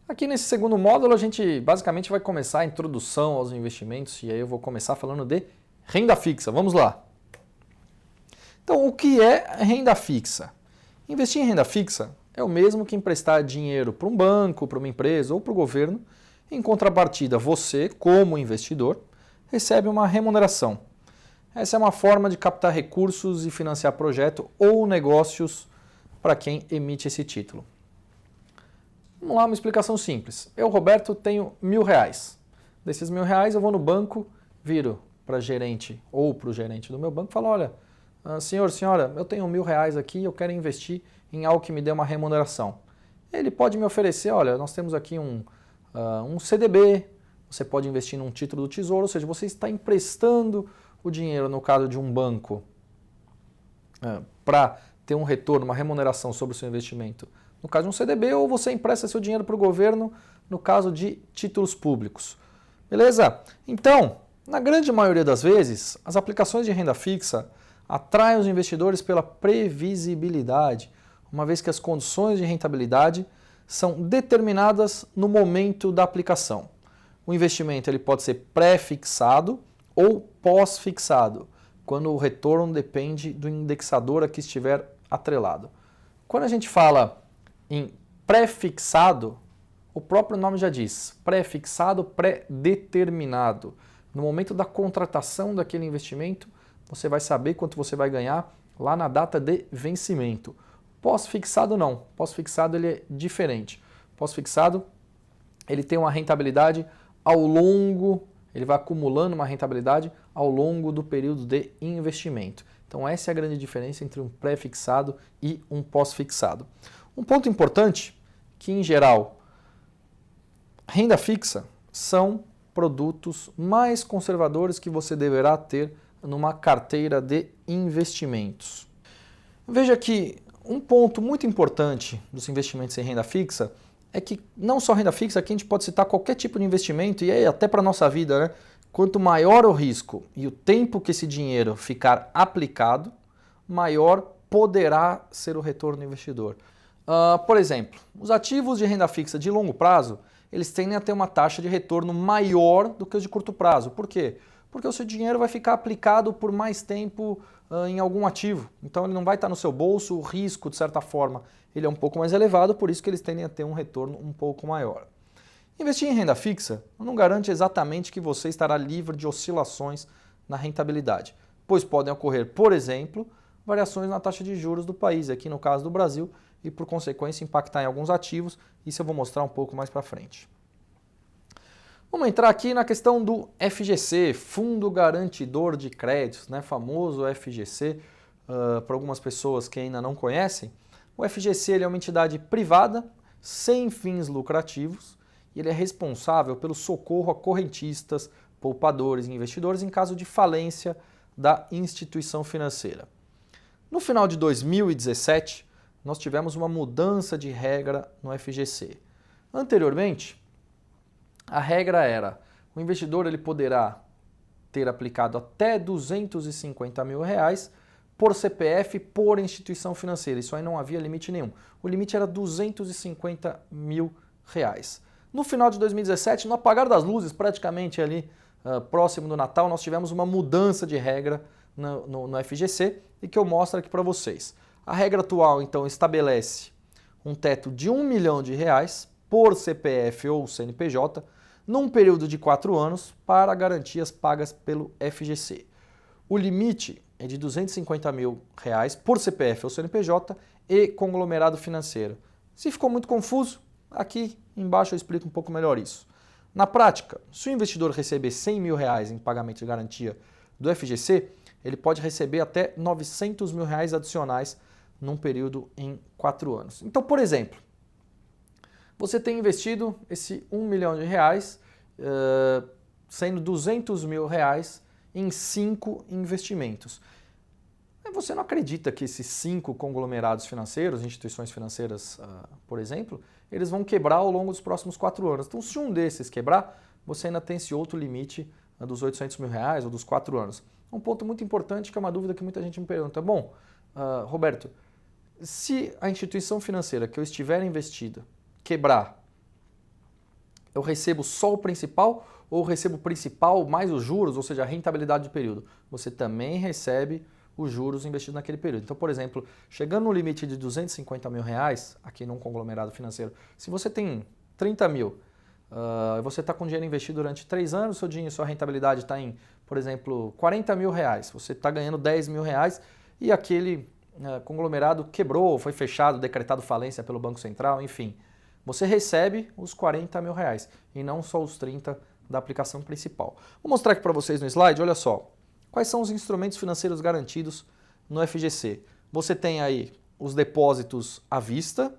Aqui nesse segundo módulo a gente basicamente vai começar a introdução aos investimentos e aí eu vou começar falando de renda fixa. Vamos lá. Então, o que é renda fixa? Investir em renda fixa é o mesmo que emprestar dinheiro para um banco, para uma empresa ou para o governo. Em contrapartida, você, como investidor, recebe uma remuneração. Essa é uma forma de captar recursos e financiar projetos ou negócios para quem emite esse título. Vamos lá, uma explicação simples. Eu, Roberto, tenho R$1.000. Desses R$1.000 eu vou no banco, viro para gerente ou para o gerente do meu banco e falo, olha, senhor, senhora, eu tenho R$1.000 aqui e eu quero investir em algo que me dê uma remuneração. Ele pode me oferecer, olha, nós temos aqui um CDB, você pode investir num título do Tesouro, ou seja, você está emprestando o dinheiro, no caso de um banco, para ter um retorno, uma remuneração sobre o seu investimento, no caso de um CDB, ou você empresta seu dinheiro para o governo, no caso de títulos públicos. Beleza? Então, na grande maioria das vezes, as aplicações de renda fixa atraem os investidores pela previsibilidade, uma vez que as condições de rentabilidade são determinadas no momento da aplicação. O investimento ele pode ser pré-fixado ou pós-fixado, quando o retorno depende do indexador a que estiver atrelado. Quando a gente fala em pré-fixado, o próprio nome já diz, pré-fixado, pré-determinado. No momento da contratação daquele investimento, você vai saber quanto você vai ganhar lá na data de vencimento. Pós-fixado não, pós-fixado ele é diferente. Pós-fixado ele tem uma rentabilidade ao longo, ele vai acumulando uma rentabilidade ao longo do período de investimento. Então essa é a grande diferença entre um pré-fixado e um pós-fixado. Um ponto importante, que em geral, renda fixa são produtos mais conservadores que você deverá ter numa carteira de investimentos. Veja que um ponto muito importante dos investimentos em renda fixa é que não só renda fixa, aqui a gente pode citar qualquer tipo de investimento e aí até para a nossa vida, né? Quanto maior o risco e o tempo que esse dinheiro ficar aplicado, maior poderá ser o retorno do investidor. Por exemplo, os ativos de renda fixa de longo prazo, eles tendem a ter uma taxa de retorno maior do que os de curto prazo. Por quê? Porque o seu dinheiro vai ficar aplicado por mais tempo em algum ativo. Então ele não vai estar no seu bolso, o risco, de certa forma, ele é um pouco mais elevado, por isso que eles tendem a ter um retorno um pouco maior. Investir em renda fixa não garante exatamente que você estará livre de oscilações na rentabilidade, pois podem ocorrer, por exemplo, variações na taxa de juros do país, aqui no caso do Brasil, e por consequência impactar em alguns ativos, isso eu vou mostrar um pouco mais para frente. Vamos entrar aqui na questão do FGC, Fundo Garantidor de Créditos, né? Famoso FGC, para algumas pessoas que ainda não conhecem. O FGC ele é uma entidade privada, sem fins lucrativos, e ele é responsável pelo socorro a correntistas, poupadores e investidores em caso de falência da instituição financeira. No final de 2017, nós tivemos uma mudança de regra no FGC. Anteriormente, a regra era, o investidor ele poderá ter aplicado até R$250 mil por CPF por instituição financeira. Isso aí não havia limite nenhum. O limite era R$250 mil. No final de 2017, no apagar das luzes, praticamente ali próximo do Natal, nós tivemos uma mudança de regra no FGC e que eu mostro aqui para vocês. A regra atual, então, estabelece um teto de R$1 milhão por CPF ou CNPJ num período de 4 anos para garantias pagas pelo FGC. O limite é de R$250 mil por CPF ou CNPJ e conglomerado financeiro. Se ficou muito confuso, aqui embaixo eu explico um pouco melhor isso. Na prática, se o investidor receber R$100 mil em pagamento de garantia do FGC, ele pode receber até R$900 mil adicionais num período em 4 anos. Então, por exemplo, você tem investido esse R$1 milhão, sendo R$200 mil em 5 investimentos. Você não acredita que esses 5 conglomerados financeiros, instituições financeiras, por exemplo, eles vão quebrar ao longo dos próximos 4 anos. Então, se um desses quebrar, você ainda tem esse outro limite dos R$800 mil ou dos 4 anos. Um ponto muito importante que é uma dúvida que muita gente me pergunta. Bom, Roberto, se a instituição financeira que eu estiver investida quebrar, eu recebo só o principal ou recebo o principal mais os juros, ou seja, a rentabilidade de período? Você também recebe os juros investidos naquele período. Então, por exemplo, chegando no limite de R$250 mil, aqui num conglomerado financeiro, se você tem 30 mil, você está com dinheiro investido durante 3 anos, sua rentabilidade está em, por exemplo, R$40 mil, você está ganhando R$10 mil e aquele conglomerado quebrou, foi fechado, decretado falência pelo Banco Central, enfim. Você recebe os R$40 mil e não só os 30 da aplicação principal. Vou mostrar aqui para vocês no slide, olha só. Quais são os instrumentos financeiros garantidos no FGC? Você tem aí os depósitos à vista,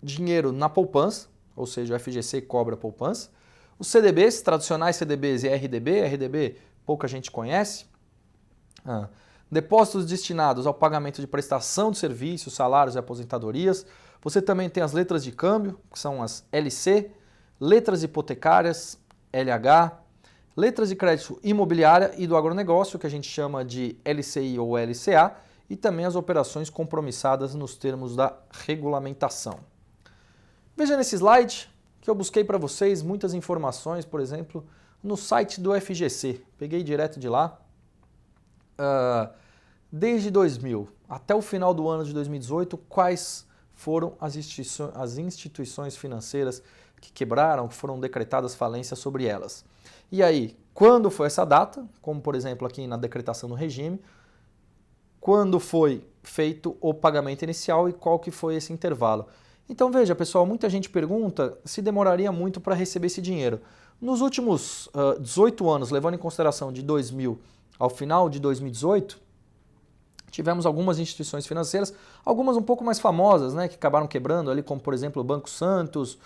dinheiro na poupança, ou seja, o FGC cobra poupança, os CDBs, tradicionais CDBs e RDB pouca gente conhece, depósitos destinados ao pagamento de prestação de serviços, salários e aposentadorias. Você também tem as letras de câmbio, que são as LC, letras hipotecárias, LH, letras de crédito imobiliária e do agronegócio, que a gente chama de LCI ou LCA, e também as operações compromissadas nos termos da regulamentação. Veja nesse slide que eu busquei para vocês muitas informações, por exemplo, no site do FGC. Peguei direto de lá. Desde 2000 até o final do ano de 2018, quais foram as instituições financeiras que quebraram, que foram decretadas falências sobre elas. E aí, quando foi essa data, como por exemplo aqui na decretação do regime, quando foi feito o pagamento inicial e qual que foi esse intervalo. Então veja pessoal, muita gente pergunta se demoraria muito para receber esse dinheiro. Nos últimos 18 anos, levando em consideração de 2000 ao final de 2018, tivemos algumas instituições financeiras, algumas um pouco mais famosas, né, que acabaram quebrando, ali, como por exemplo o Banco Santos,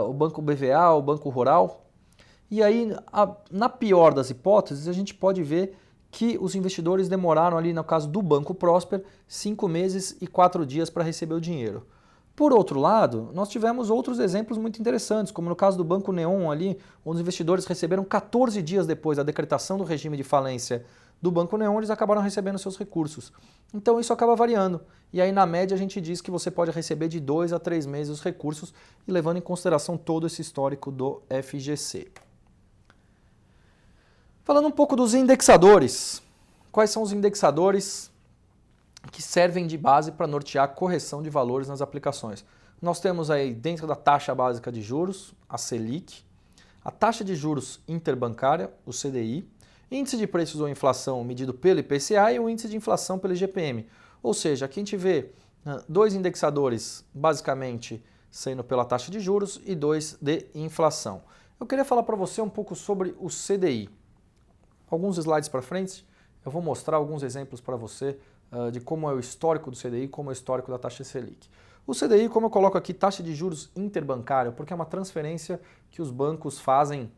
o Banco BVA, o Banco Rural. E aí, na pior das hipóteses, a gente pode ver que os investidores demoraram ali, no caso do Banco Prosper, 5 meses e 4 dias para receber o dinheiro. Por outro lado, nós tivemos outros exemplos muito interessantes, como no caso do Banco Neon ali, onde os investidores receberam 14 dias depois da decretação do regime de falência do Banco Neon, eles acabaram recebendo seus recursos. Então isso acaba variando. E aí na média a gente diz que você pode receber de 2 a 3 meses os recursos, e levando em consideração todo esse histórico do FGC. Falando um pouco dos indexadores. Quais são os indexadores que servem de base para nortear a correção de valores nas aplicações? Nós temos aí dentro da taxa básica de juros, a Selic, a taxa de juros interbancária, o CDI, índice de preços ou inflação medido pelo IPCA e o índice de inflação pelo IGPM. Ou seja, aqui a gente vê 2 indexadores basicamente sendo pela taxa de juros e 2 de inflação. Eu queria falar para você um pouco sobre o CDI. Alguns slides para frente, eu vou mostrar alguns exemplos para você de como é o histórico do CDI, como é o histórico da taxa Selic. O CDI, como eu coloco aqui, taxa de juros interbancária, porque é uma transferência que os bancos fazem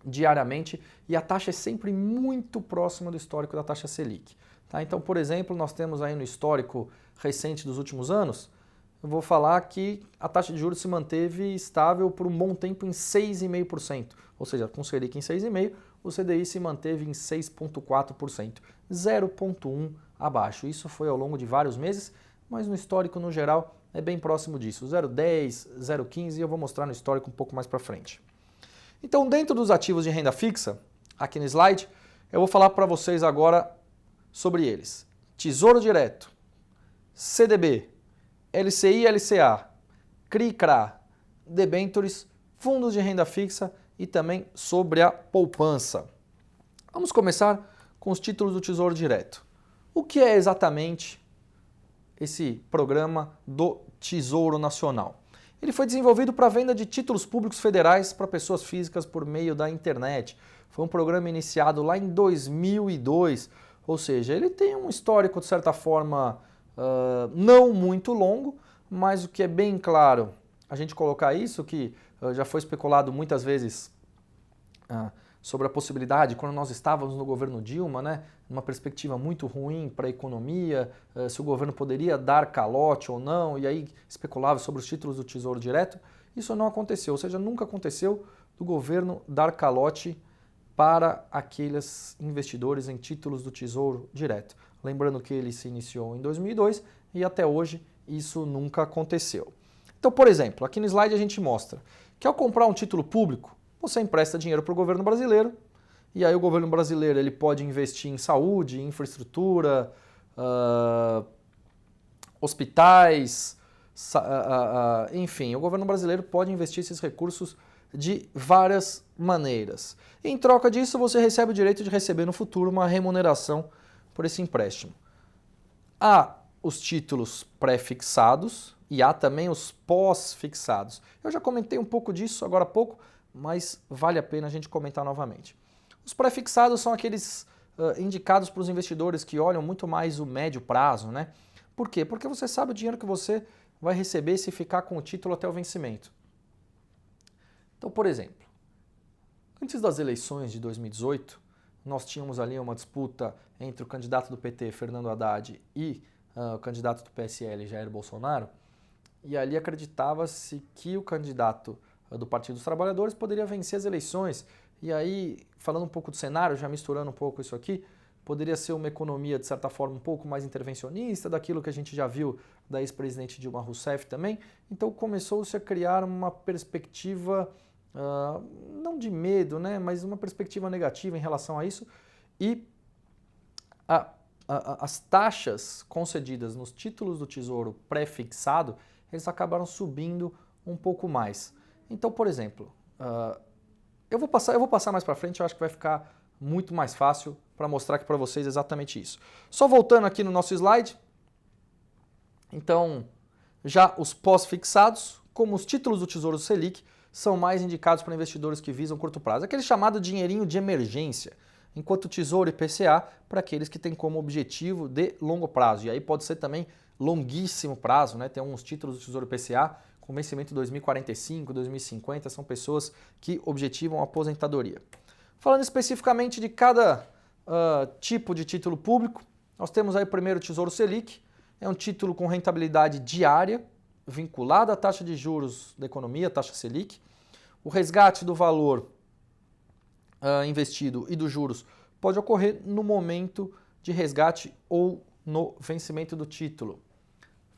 diariamente e a taxa é sempre muito próxima do histórico da taxa Selic. Tá? Então, por exemplo, nós temos aí no histórico recente dos últimos anos, eu vou falar que a taxa de juros se manteve estável por um bom tempo em 6,5%, ou seja, com Selic em 6,5%, o CDI se manteve em 6,4%, 0,1% abaixo. Isso foi ao longo de vários meses, mas no histórico, no geral, é bem próximo disso, 0,10%, 0,15%, e eu vou mostrar no histórico um pouco mais para frente. Então, dentro dos ativos de renda fixa, aqui no slide, eu vou falar para vocês agora sobre eles. Tesouro Direto, CDB, LCI, LCA, CRI, CRA, debêntures, fundos de renda fixa e também sobre a poupança. Vamos começar com os títulos do Tesouro Direto. O que é exatamente esse programa do Tesouro Nacional? Ele foi desenvolvido para a venda de títulos públicos federais para pessoas físicas por meio da internet. Foi um programa iniciado lá em 2002, ou seja, ele tem um histórico, de certa forma, não muito longo, mas o que é bem claro, a gente colocar isso, que já foi especulado muitas vezes sobre a possibilidade, quando nós estávamos no governo Dilma, né, uma perspectiva muito ruim para a economia, se o governo poderia dar calote ou não, e aí especulava sobre os títulos do Tesouro Direto. Isso não aconteceu, ou seja, nunca aconteceu do governo dar calote para aqueles investidores em títulos do Tesouro Direto. Lembrando que ele se iniciou em 2002 e até hoje isso nunca aconteceu. Então, por exemplo, aqui no slide a gente mostra que ao comprar um título público, você empresta dinheiro para o governo brasileiro, e aí o governo brasileiro ele pode investir em saúde, infraestrutura, hospitais, enfim, o governo brasileiro pode investir esses recursos de várias maneiras. Em troca disso, você recebe o direito de receber no futuro uma remuneração por esse empréstimo. Há os títulos pré-fixados e há também os pós-fixados. Eu já comentei um pouco disso agora há pouco, mas vale a pena a gente comentar novamente. Os pré-fixados são aqueles indicados para os investidores que olham muito mais o médio prazo, né? Por quê? Porque você sabe o dinheiro que você vai receber se ficar com o título até o vencimento. Então, por exemplo, antes das eleições de 2018, nós tínhamos ali uma disputa entre o candidato do PT, Fernando Haddad, e o candidato do PSL, Jair Bolsonaro, e ali acreditava-se que o candidato do Partido dos Trabalhadores poderia vencer as eleições. E aí, falando um pouco do cenário, já misturando um pouco isso aqui, poderia ser uma economia, de certa forma, um pouco mais intervencionista, daquilo que a gente já viu da ex-presidente Dilma Rousseff também. Então começou-se a criar uma perspectiva, não de medo, né, mas uma perspectiva negativa em relação a isso. E as taxas concedidas nos títulos do Tesouro pré-fixado, eles acabaram subindo um pouco mais. Então, por exemplo, eu vou passar mais para frente, eu acho que vai ficar muito mais fácil para mostrar aqui para vocês exatamente isso. Só voltando aqui no nosso slide, então, já os pós-fixados, como os títulos do Tesouro Selic, são mais indicados para investidores que visam curto prazo. Aquele chamado dinheirinho de emergência, enquanto o Tesouro IPCA para aqueles que têm como objetivo de longo prazo. E aí pode ser também longuíssimo prazo, né? Tem uns títulos do Tesouro IPCA com vencimento em 2045, 2050, são pessoas que objetivam a aposentadoria. Falando especificamente de cada tipo de título público, nós temos aí primeiro o Tesouro Selic, é um título com rentabilidade diária, vinculado à taxa de juros da economia, taxa Selic. O resgate do valor investido e dos juros pode ocorrer no momento de resgate ou no vencimento do título.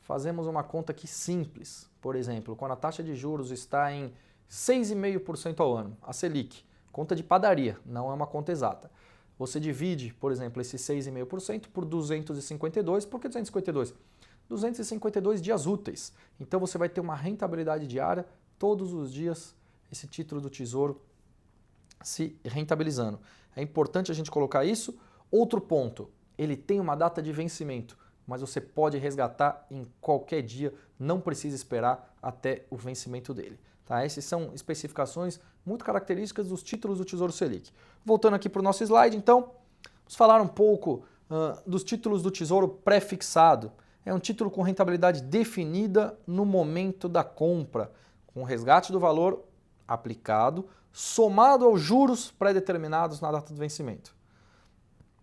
Fazemos uma conta aqui simples. Por exemplo, quando a taxa de juros está em 6,5% ao ano, a Selic, conta de padaria, não é uma conta exata. Você divide, por exemplo, esse 6,5% por 252. Por que 252? 252 dias úteis. Então você vai ter uma rentabilidade diária, todos os dias, esse título do Tesouro se rentabilizando. É importante a gente colocar isso. Outro ponto, ele tem uma data de vencimento, mas você pode resgatar em qualquer dia, não precisa esperar até o vencimento dele. Tá? Essas são especificações muito características dos títulos do Tesouro Selic. Voltando aqui para o nosso slide, então, vamos falar um pouco dos títulos do Tesouro pré-fixado. É um título com rentabilidade definida no momento da compra, com resgate do valor aplicado, somado aos juros pré-determinados na data do vencimento.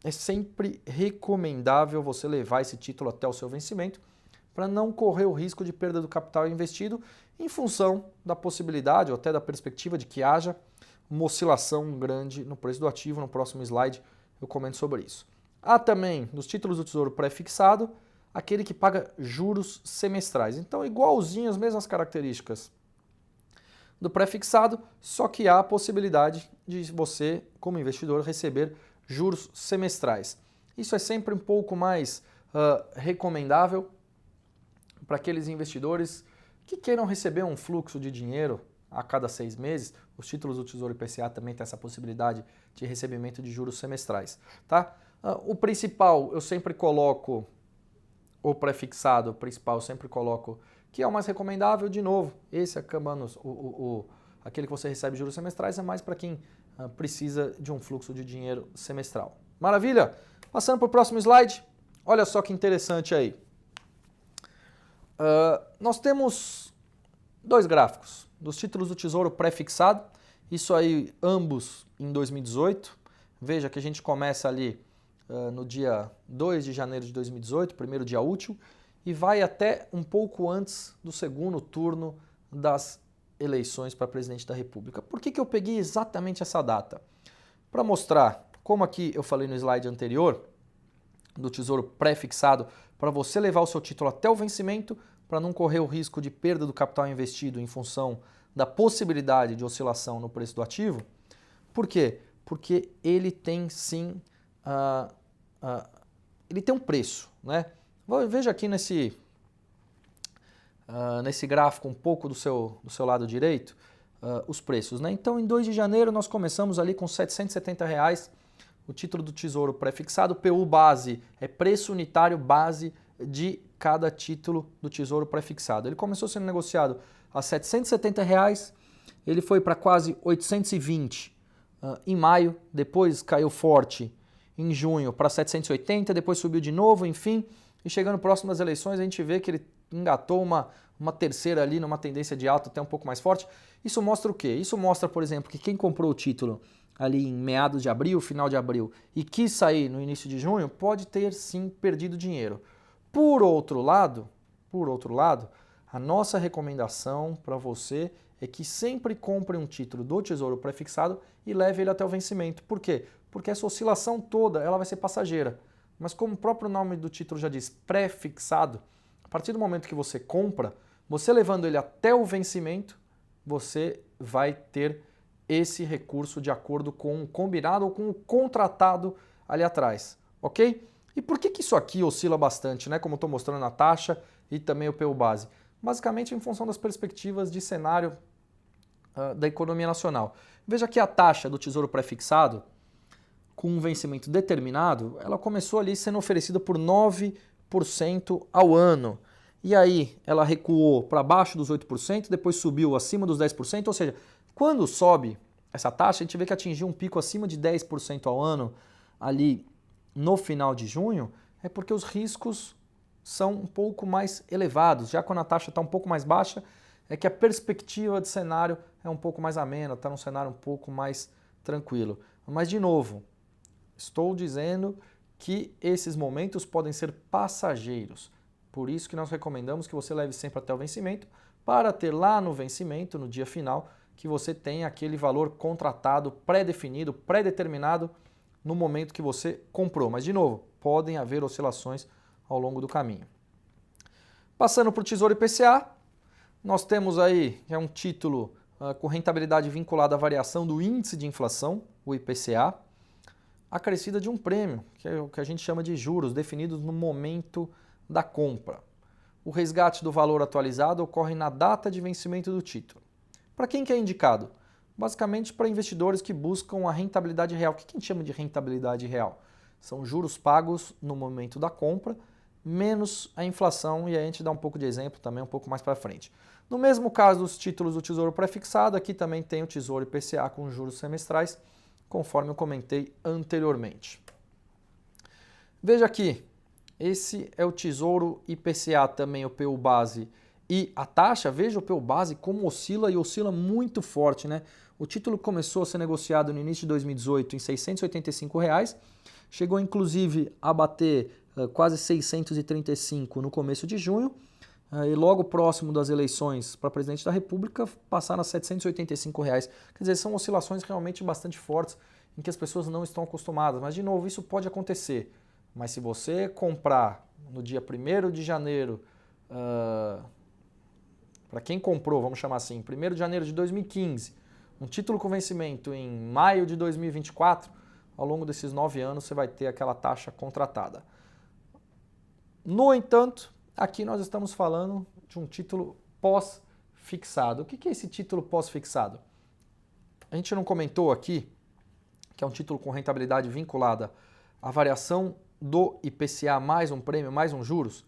É sempre recomendável você levar esse título até o seu vencimento para não correr o risco de perda do capital investido em função da possibilidade ou até da perspectiva de que haja uma oscilação grande no preço do ativo. No próximo slide eu comento sobre isso. Há também, nos títulos do Tesouro pré-fixado, aquele que paga juros semestrais. Então, igualzinho, as mesmas características do pré-fixado, só que há a possibilidade de você, como investidor, receber juros semestrais. Isso é sempre um pouco mais recomendável para aqueles investidores que queiram receber um fluxo de dinheiro a cada 6 meses. Os títulos do Tesouro IPCA também têm essa possibilidade de recebimento de juros semestrais. Tá? O principal, eu sempre coloco, o pré-fixado, o principal, eu sempre coloco que é o mais recomendável. De novo, esse acabando, aquele que você recebe juros semestrais é mais para quem precisa de um fluxo de dinheiro semestral. Maravilha? Passando para o próximo slide, olha só que interessante aí. Nós temos 2 gráficos dos títulos do Tesouro pré-fixado, isso aí ambos em 2018. Veja que a gente começa ali no dia 2 de janeiro de 2018, primeiro dia útil, e vai até um pouco antes do segundo turno das eleições para presidente da República. Por que eu peguei exatamente essa data? Para mostrar, como aqui eu falei no slide anterior, do Tesouro pré-fixado, para você levar o seu título até o vencimento, para não correr o risco de perda do capital investido em função da possibilidade de oscilação no preço do ativo. Por quê? Porque ele tem sim, ele tem um preço, né? Veja aqui nesse gráfico um pouco do seu lado direito, os preços, né? Então, em 2 de janeiro, nós começamos ali com R$ 770, o título do Tesouro pré-fixado, PU base, é preço unitário base de cada título do Tesouro pré-fixado. Ele começou sendo negociado a R$ 770, ele foi para quase 820 em maio, depois caiu forte em junho para 780, depois subiu de novo, enfim, e chegando próximo das eleições a gente vê que ele engatou uma terceira ali numa tendência de alta até um pouco mais forte. Isso mostra o quê? Isso mostra, por exemplo, que quem comprou o título ali em meados de abril, final de abril, e quis sair no início de junho, pode ter sim perdido dinheiro. Por outro lado, a nossa recomendação para você é que sempre compre um título do Tesouro pré-fixado e leve ele até o vencimento. Por quê? Porque essa oscilação toda ela vai ser passageira. Mas como o próprio nome do título já diz, pré-fixado, a partir do momento que você compra, você levando ele até o vencimento, você vai ter esse recurso de acordo com o combinado ou com o contratado ali atrás, ok? E por que isso aqui oscila bastante, né? Como eu estou mostrando na taxa e também o PU base? Basicamente em função das perspectivas de cenário da economia nacional. Veja que a taxa do Tesouro pré-fixado, com um vencimento determinado, ela começou ali sendo oferecida por 9% ao ano. E aí ela recuou para baixo dos 8%, depois subiu acima dos 10%, ou seja, quando sobe essa taxa, a gente vê que atingiu um pico acima de 10% ao ano ali no final de junho, é porque os riscos são um pouco mais elevados. Já quando a taxa está um pouco mais baixa, é que a perspectiva de cenário é um pouco mais amena, está num cenário um pouco mais tranquilo. Mas, de novo, estou dizendo que esses momentos podem ser passageiros. Por isso que nós recomendamos que você leve sempre até o vencimento, para ter lá no vencimento, no dia final, que você tenha aquele valor contratado, pré-definido, pré-determinado no momento que você comprou. Mas, de novo, podem haver oscilações ao longo do caminho. Passando para o Tesouro IPCA, nós temos aí um título com rentabilidade vinculada à variação do índice de inflação, o IPCA, acrescida de um prêmio, que é o que a gente chama de juros, definidos no momento da compra. O resgate do valor atualizado ocorre na data de vencimento do título. Para quem que é indicado? Basicamente para investidores que buscam a rentabilidade real. O que a gente chama de rentabilidade real? São juros pagos no momento da compra, menos a inflação, e aí a gente dá um pouco de exemplo também um pouco mais para frente. No mesmo caso dos títulos do Tesouro pré-fixado, aqui também tem o Tesouro IPCA com juros semestrais, conforme eu comentei anteriormente. Veja aqui, esse é o Tesouro IPCA, também o PU base e a taxa. Veja o PU base como oscila, e oscila muito forte, né? O título começou a ser negociado no início de 2018 em R$ 685, chegou inclusive a bater quase 635 no começo de junho, e logo próximo das eleições para presidente da República passaram a R$ 785. Quer dizer, são oscilações realmente bastante fortes em que as pessoas não estão acostumadas. Mas, de novo, isso pode acontecer. Mas se você comprar no dia 1º de janeiro, para quem comprou, vamos chamar assim, 1º de janeiro de 2015, um título com vencimento em maio de 2024, ao longo desses 9 anos você vai ter aquela taxa contratada. No entanto, aqui nós estamos falando de um título pós-fixado. O que é esse título pós-fixado? A gente não comentou aqui que é um título com rentabilidade vinculada à variação do IPCA mais um prêmio, mais um juros.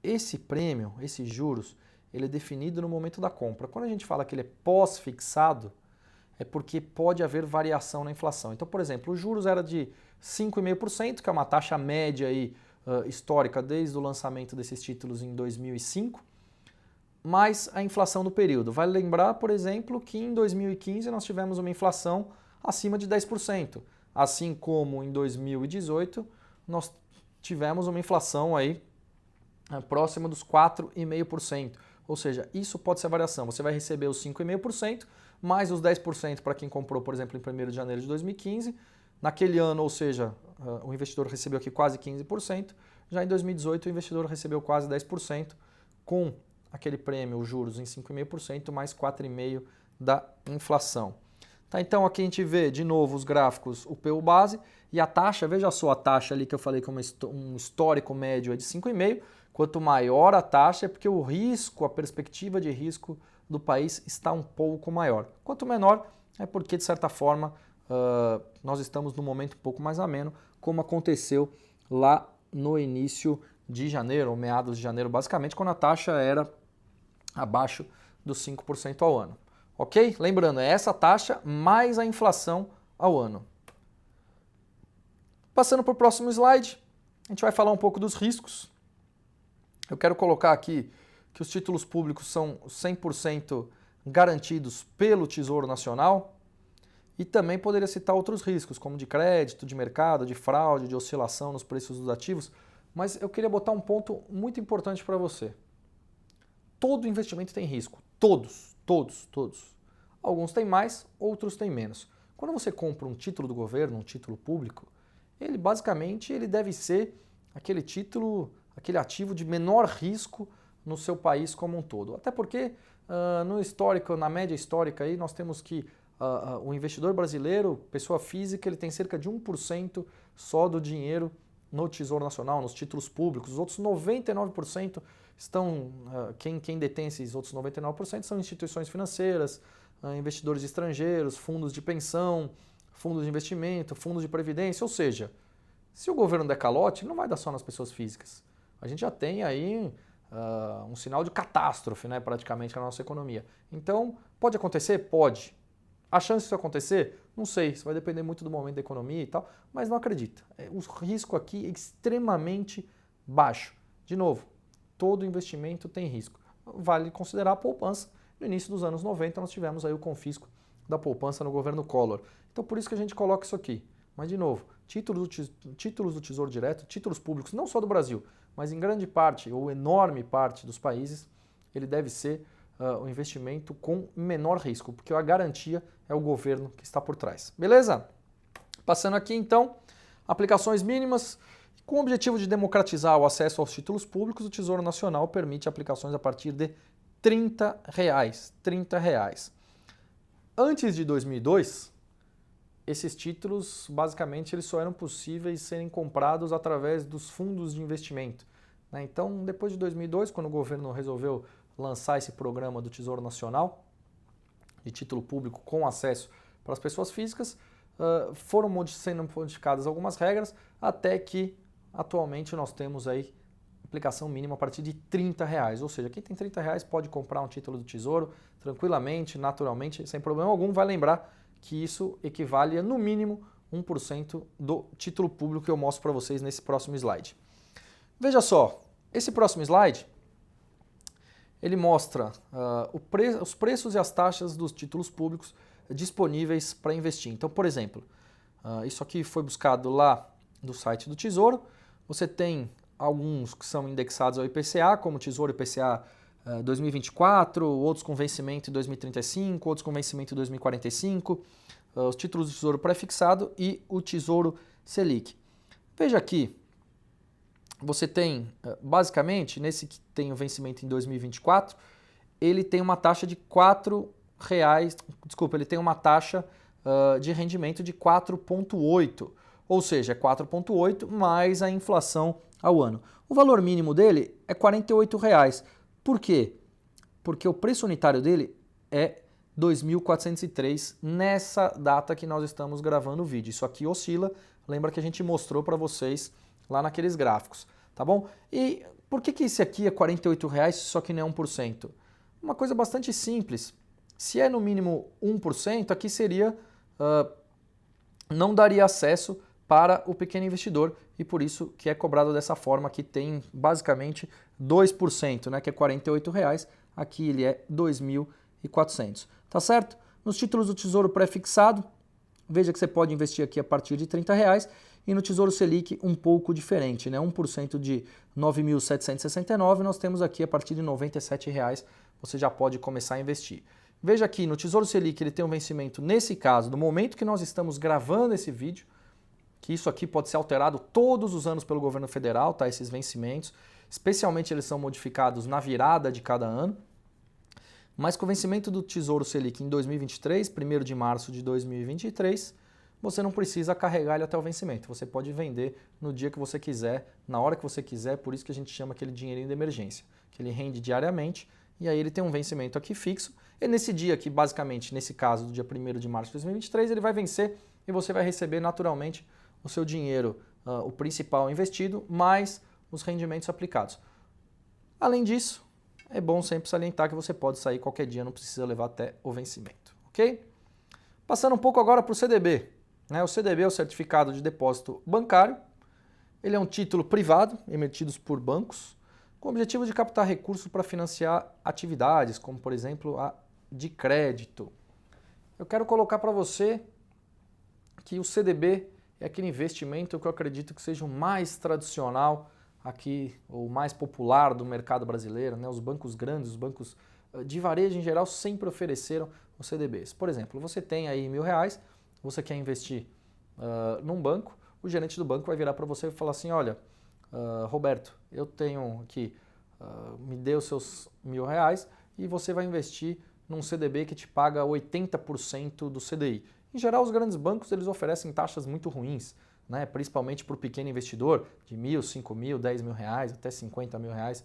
Esse prêmio, esses juros, ele é definido no momento da compra. Quando a gente fala que ele é pós-fixado, é porque pode haver variação na inflação. Então, por exemplo, os juros era de 5,5%, que é uma taxa média aí, histórica desde o lançamento desses títulos em 2005, mais a inflação do período. Vale lembrar, por exemplo, que em 2015 nós tivemos uma inflação acima de 10%, assim como em 2018 nós tivemos uma inflação aí próxima dos 4,5%. Ou seja, isso pode ser a variação. Você vai receber os 5,5%, mais os 10% para quem comprou, por exemplo, em 1º de janeiro de 2015. Naquele ano, ou seja, o investidor recebeu aqui quase 15%. Já em 2018, o investidor recebeu quase 10%, com aquele prêmio, os juros em 5,5%, mais 4,5% da inflação. Tá, então aqui a gente vê de novo os gráficos, o PU base e a taxa, veja só a taxa ali que eu falei que um histórico médio é de 5,5, quanto maior a taxa é porque o risco, a perspectiva de risco do país está um pouco maior. Quanto menor é porque de certa forma nós estamos num momento um pouco mais ameno, como aconteceu lá no início de janeiro, ou meados de janeiro basicamente, quando a taxa era abaixo dos 5% ao ano. Ok? Lembrando, é essa taxa mais a inflação ao ano. Passando para o próximo slide, a gente vai falar um pouco dos riscos. Eu quero colocar aqui que os títulos públicos são 100% garantidos pelo Tesouro Nacional e também poderia citar outros riscos, como de crédito, de mercado, de fraude, de oscilação nos preços dos ativos, mas eu queria botar um ponto muito importante para você. Todo investimento tem risco, todos. Alguns têm mais, outros têm menos. Quando você compra um título do governo, um título público, ele basicamente deve ser aquele título, aquele ativo de menor risco no seu país como um todo. Até porque no histórico, na média histórica aí, nós temos que o investidor brasileiro, pessoa física, ele tem cerca de 1% só do dinheiro no Tesouro Nacional, nos títulos públicos. Os outros 99% estão, quem detém esses outros 99% são instituições financeiras, investidores estrangeiros, fundos de pensão, fundos de investimento, fundos de previdência, ou seja, se o governo der calote, não vai dar só nas pessoas físicas. A gente já tem aí um sinal de catástrofe, né, praticamente, na nossa economia. Então, pode acontecer? Pode. A chance disso acontecer? Não sei, isso vai depender muito do momento da economia e tal, mas não acredita. O risco aqui é extremamente baixo. De novo, todo investimento tem risco. Vale considerar a poupança. No início dos anos 90 nós tivemos aí o confisco da poupança no governo Collor. Então por isso que a gente coloca isso aqui. Mas de novo, títulos do Tesouro Direto, títulos públicos, não só do Brasil, mas em grande parte ou enorme parte dos países, ele deve ser o investimento com menor risco, porque a garantia é o governo que está por trás. Beleza? Passando aqui então, aplicações mínimas. Com o objetivo de democratizar o acesso aos títulos públicos, o Tesouro Nacional permite aplicações a partir de R$30. R$30. Antes de 2002, esses títulos, basicamente, eles só eram possíveis serem comprados através dos fundos de investimento. Né? Então, depois de 2002, quando o governo resolveu lançar esse programa do Tesouro Nacional, de título público com acesso para as pessoas físicas, foram sendo modificadas algumas regras, até que atualmente nós temos aí aplicação mínima a partir de R$30, ou seja, quem tem R$30 pode comprar um título do Tesouro tranquilamente, naturalmente, sem problema algum. Vai lembrar que isso equivale a no mínimo 1% do título público que eu mostro para vocês nesse próximo slide. Veja só, esse próximo slide ele mostra os preços e as taxas dos títulos públicos disponíveis para investir. Então, por exemplo, isso aqui foi buscado lá do site do Tesouro. Você tem alguns que são indexados ao IPCA, como o Tesouro IPCA 2024, outros com vencimento em 2035, outros com vencimento em 2045, os títulos do Tesouro pré-fixado e o Tesouro Selic. Veja aqui, você tem, basicamente, nesse que tem o vencimento em 2024, ele tem uma taxa de R$4, ele tem uma taxa de rendimento de 4,8, ou seja, é 4,8 mais a inflação ao ano. O valor mínimo dele é R$48. Por quê? Porque o preço unitário dele é 2.403 nessa data que nós estamos gravando o vídeo. Isso aqui oscila, lembra que a gente mostrou para vocês lá naqueles gráficos, tá bom? E por que esse aqui é R$48, só que não é 1%? Uma coisa bastante simples. Se é no mínimo 1%, aqui seria, não daria acesso para o pequeno investidor e por isso que é cobrado dessa forma. Aqui tem basicamente 2%, né, que é R$48, aqui ele é 2.400, tá certo? Nos títulos do Tesouro pré-fixado, veja que você pode investir aqui a partir de R$30 e no Tesouro Selic um pouco diferente, né? 1% de 9.769, nós temos aqui a partir de R$97, você já pode começar a investir. Veja aqui, no Tesouro Selic ele tem um vencimento, nesse caso, no momento que nós estamos gravando esse vídeo, que isso aqui pode ser alterado todos os anos pelo governo federal, tá? Esses vencimentos, especialmente eles são modificados na virada de cada ano. Mas com o vencimento do Tesouro Selic em 2023, 1º de março de 2023, você não precisa carregar ele até o vencimento. Você pode vender no dia que você quiser, na hora que você quiser, por isso que a gente chama aquele dinheirinho de emergência, que ele rende diariamente e aí ele tem um vencimento aqui fixo. E nesse dia aqui, basicamente, nesse caso do dia 1º de março de 2023, ele vai vencer e você vai receber naturalmente o seu dinheiro, o principal investido, mais os rendimentos aplicados. Além disso, é bom sempre salientar que você pode sair qualquer dia, não precisa levar até o vencimento, ok? Passando um pouco agora para o CDB. O CDB é o Certificado de Depósito Bancário. Ele é um título privado, emitido por bancos, com o objetivo de captar recursos para financiar atividades, como por exemplo a de crédito. Eu quero colocar para você que o CDB é aquele investimento que eu acredito que seja o mais tradicional aqui, ou mais popular do mercado brasileiro. Os bancos grandes, os bancos de varejo em geral sempre ofereceram os CDBs. Por exemplo, você tem aí R$1.000, você quer investir num banco, o gerente do banco vai virar para você e falar assim, olha, Roberto, eu tenho aqui, me dê os seus R$1.000 e você vai investir num CDB que te paga 80% do CDI. Em geral, os grandes bancos eles oferecem taxas muito ruins, principalmente para o pequeno investidor, de R$1.000, R$5.000, R$10.000, até R$50.000,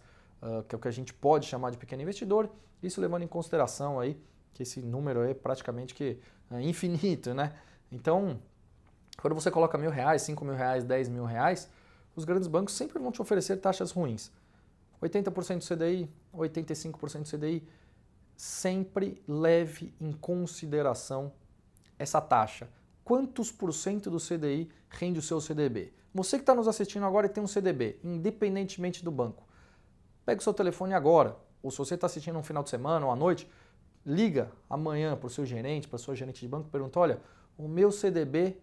que é o que a gente pode chamar de pequeno investidor, isso levando em consideração aí que esse número é praticamente infinito, Então, quando você coloca R$1.000, R$5.000, R$10.000, os grandes bancos sempre vão te oferecer taxas ruins. 80% do CDI, 85% do CDI, sempre leve em consideração essa taxa. Quantos por cento do CDI rende o seu CDB? Você que está nos assistindo agora e tem um CDB, independentemente do banco, pega o seu telefone agora, ou se você está assistindo no final de semana ou à noite, liga amanhã para o seu gerente, para a sua gerente de banco e pergunta, olha, o meu CDB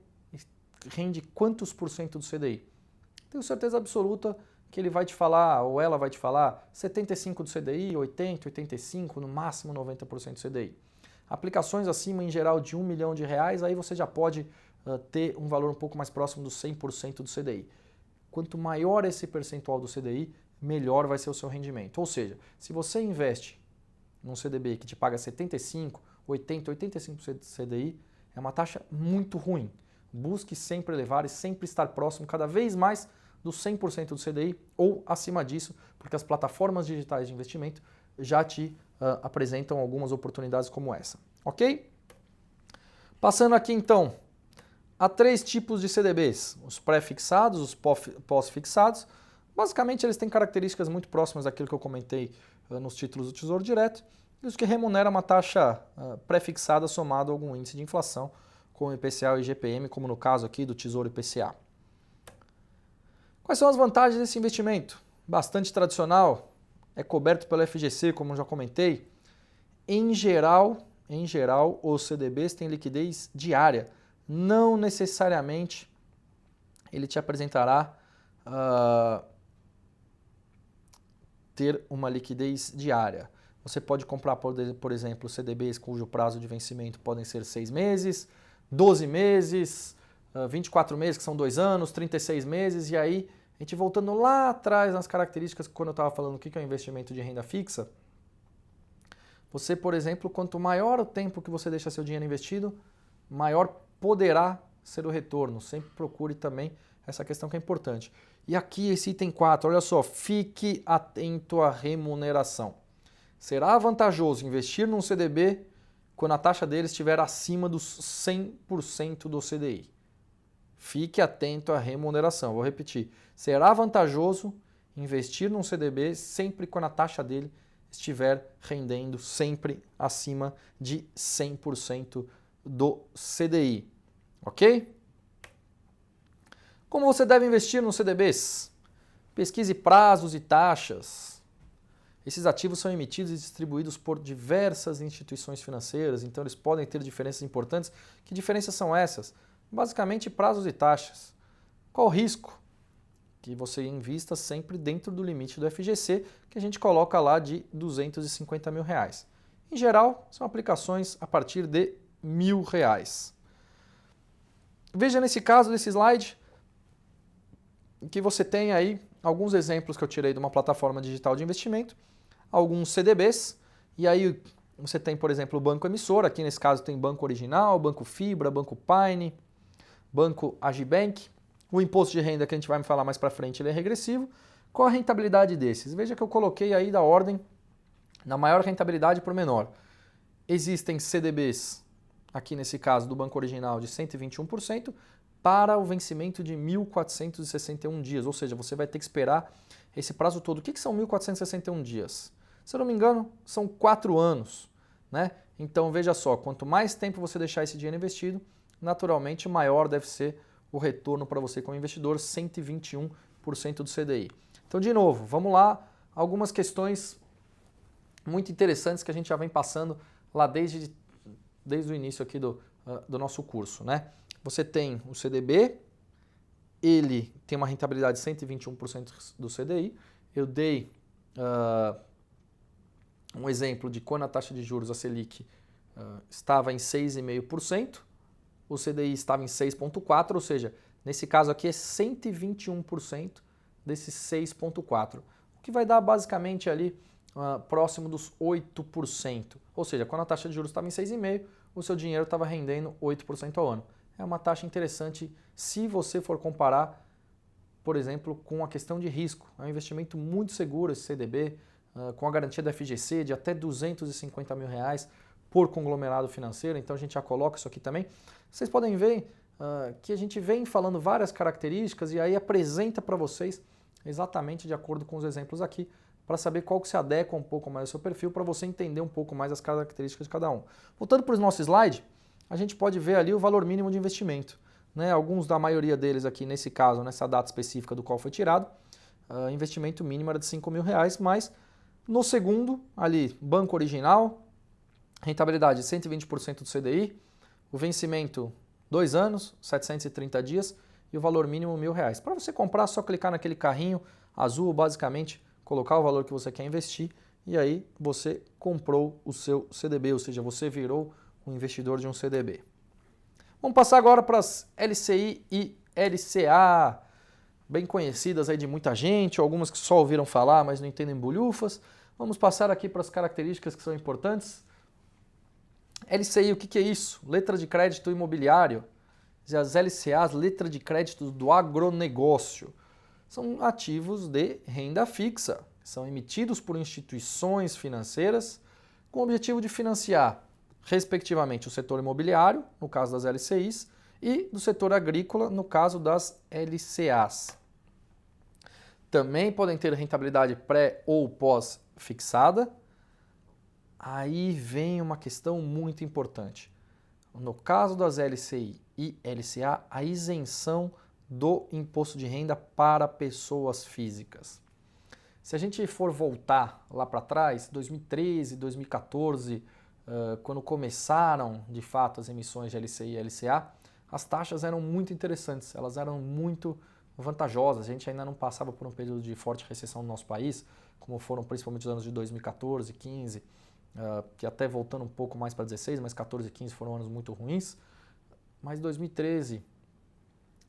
rende quantos por cento do CDI? Tenho certeza absoluta que ele vai te falar, ou ela vai te falar, 75% do CDI, 80%, 85%, no máximo 90% do CDI. Aplicações acima, em geral, de R$1 milhão, aí você já pode ter um valor um pouco mais próximo dos 100% do CDI. Quanto maior esse percentual do CDI, melhor vai ser o seu rendimento. Ou seja, se você investe num CDB que te paga 75%, 80%, 85% do CDI, é uma taxa muito ruim. Busque sempre elevar e sempre estar próximo cada vez mais dos 100% do CDI ou acima disso, porque as plataformas digitais de investimento já te apresentam algumas oportunidades como essa, ok? Passando aqui então a 3 tipos de CDBs, os pré-fixados, os pós-fixados. Basicamente eles têm características muito próximas daquilo que eu comentei nos títulos do Tesouro Direto, e os que remuneram uma taxa pré-fixada somada a algum índice de inflação, como IPCA ou IGPM, como no caso aqui do Tesouro IPCA. Quais são as vantagens desse investimento? Bastante tradicional, é coberto pela FGC, como eu já comentei. Em geral, os CDBs têm liquidez diária. Não necessariamente ele te apresentará ter uma liquidez diária. Você pode comprar, por exemplo, CDBs cujo prazo de vencimento podem ser 6 meses, 12 meses, 24 meses, que são 2 anos, 36 meses, e aí, a gente voltando lá atrás nas características, quando eu estava falando o que é um investimento de renda fixa, você, por exemplo, quanto maior o tempo que você deixa seu dinheiro investido, maior poderá ser o retorno. Sempre procure também essa questão que é importante. E aqui esse item 4, olha só, fique atento à remuneração. Será vantajoso investir num CDB quando a taxa dele estiver acima dos 100% do CDI. Fique atento à remuneração. Vou repetir. Será vantajoso investir num CDB sempre quando a taxa dele estiver rendendo sempre acima de 100% do CDI. Ok? Como você deve investir nos CDBs? Pesquise prazos e taxas. Esses ativos são emitidos e distribuídos por diversas instituições financeiras, então eles podem ter diferenças importantes. Que diferenças são essas? Basicamente, prazos e taxas. Qual o risco? Que você invista sempre dentro do limite do FGC, que a gente coloca lá de R$250 mil. Em geral, são aplicações a partir de R$1.000. Veja nesse caso desse slide que você tem aí alguns exemplos que eu tirei de uma plataforma digital de investimento, alguns CDBs, e aí você tem, por exemplo, o banco emissor, aqui nesse caso tem Banco Original, Banco Fibra, Banco Paine, Banco Agibank. O imposto de renda que a gente vai me falar mais para frente, ele é regressivo. Qual a rentabilidade desses? Veja que eu coloquei aí da ordem na maior rentabilidade para o menor. Existem CDBs, aqui nesse caso do Banco Original, de 121% para o vencimento de 1.461 dias, ou seja, você vai ter que esperar esse prazo todo. O que são 1.461 dias? Se eu não me engano, são 4 anos, né? Então veja só, quanto mais tempo você deixar esse dinheiro investido, naturalmente maior deve ser o retorno para você como investidor, 121% do CDI. Então, de novo, vamos lá, algumas questões muito interessantes que a gente já vem passando lá desde o início aqui do nosso curso, né? Você tem o CDB, ele tem uma rentabilidade de 121% do CDI. Eu dei um exemplo de quando a taxa de juros, a Selic, estava em 6,5%, o CDI estava em 6,4%, ou seja, nesse caso aqui é 121% desses 6,4%, o que vai dar basicamente ali próximo dos 8%. Ou seja, quando a taxa de juros estava em 6,5%, o seu dinheiro estava rendendo 8% ao ano. É uma taxa interessante se você for comparar, por exemplo, com a questão de risco. É um investimento muito seguro esse CDB, com a garantia da FGC de até R$250 mil por conglomerado financeiro, então a gente já coloca isso aqui também. Vocês podem ver que a gente vem falando várias características e aí apresenta para vocês exatamente de acordo com os exemplos aqui, para saber qual que se adequa um pouco mais ao seu perfil, para você entender um pouco mais as características de cada um. Voltando para o nosso slide, a gente pode ver ali o valor mínimo de investimento, né? Alguns da maioria deles aqui, nesse caso, nessa data específica do qual foi tirado, investimento mínimo era de R$5 mil, mas no segundo, ali, Banco Original, rentabilidade de 120% do CDI, o vencimento 2 anos, 730 dias e o valor mínimo R$1.000. Para você comprar, é só clicar naquele carrinho azul, basicamente colocar o valor que você quer investir e aí você comprou o seu CDB, ou seja, você virou um investidor de um CDB. Vamos passar agora para as LCI e LCA, bem conhecidas aí de muita gente, algumas que só ouviram falar, mas não entendem bolhufas. Vamos passar aqui para as características que são importantes. LCI, o que é isso? Letra de crédito imobiliário. As LCAs, letra de crédito do agronegócio. São ativos de renda fixa. São emitidos por instituições financeiras com o objetivo de financiar, respectivamente, o setor imobiliário, no caso das LCIs, e do setor agrícola, no caso das LCAs. Também podem ter rentabilidade pré ou pós-fixada. Aí vem uma questão muito importante. No caso das LCI e LCA, a isenção do imposto de renda para pessoas físicas. Se a gente for voltar lá para trás, 2013, 2014, quando começaram de fato as emissões de LCI e LCA, as taxas eram muito interessantes, elas eram muito vantajosas. A gente ainda não passava por um período de forte recessão no nosso país, como foram principalmente os anos de 2014, 15, que até voltando um pouco mais para 16, mas 14 e 15 foram anos muito ruins. Mas 2013,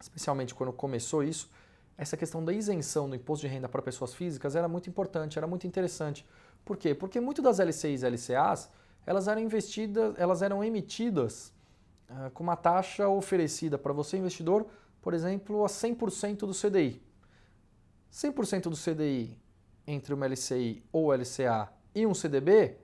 especialmente quando começou isso, essa questão da isenção do imposto de renda para pessoas físicas era muito importante, era muito interessante. Por quê? Porque muitas das LCIs e LCAs, elas eram emitidas com uma taxa oferecida para você, investidor, por exemplo, a 100% do CDI. 100% do CDI entre uma LCI ou LCA e um CDB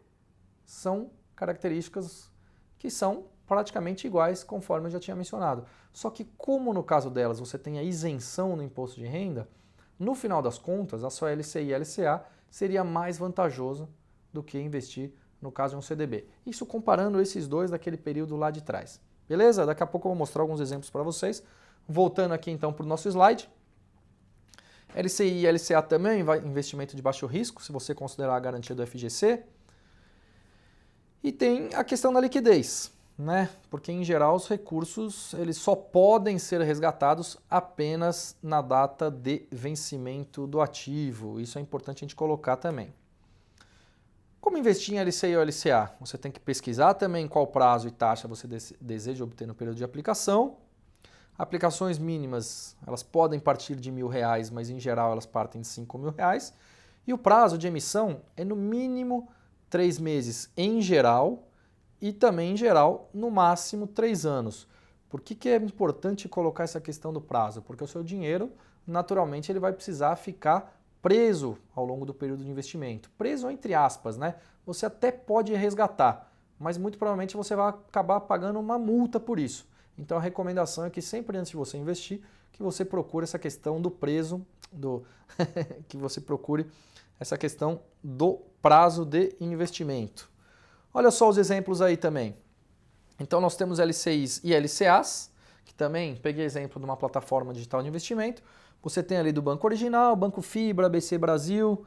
são características que são praticamente iguais, conforme eu já tinha mencionado. Só que como no caso delas você tem a isenção no imposto de renda, no final das contas, a sua LCI e LCA seria mais vantajoso do que investir no caso de um CDB. Isso comparando esses dois daquele período lá de trás. Beleza? Daqui a pouco eu vou mostrar alguns exemplos para vocês. Voltando aqui então para o nosso slide. LCI e LCA também investimento de baixo risco, se você considerar a garantia do FGC. E tem a questão da liquidez, né? Porque em geral os recursos eles só podem ser resgatados apenas na data de vencimento do ativo. Isso é importante a gente colocar também. Como investir em LCI ou LCA? Você tem que pesquisar também qual prazo e taxa você deseja obter no período de aplicação. Aplicações mínimas, elas podem partir de R$1.000, mas em geral elas partem de R$5.000. E o prazo de emissão é no mínimo 3 meses em geral e também em geral no máximo 3 anos. Por que é importante colocar essa questão do prazo? Porque o seu dinheiro, naturalmente, ele vai precisar ficar preso ao longo do período de investimento. Preso entre aspas, né? Você até pode resgatar, mas muito provavelmente você vai acabar pagando uma multa por isso. Então a recomendação é que sempre antes de você investir, que você procure essa questão do preso, que você procure essa questão do prazo de investimento. Olha só os exemplos aí também. Então nós temos LCIs e LCAs, que também peguei exemplo de uma plataforma digital de investimento. Você tem ali do Banco Original, Banco Fibra, BC Brasil,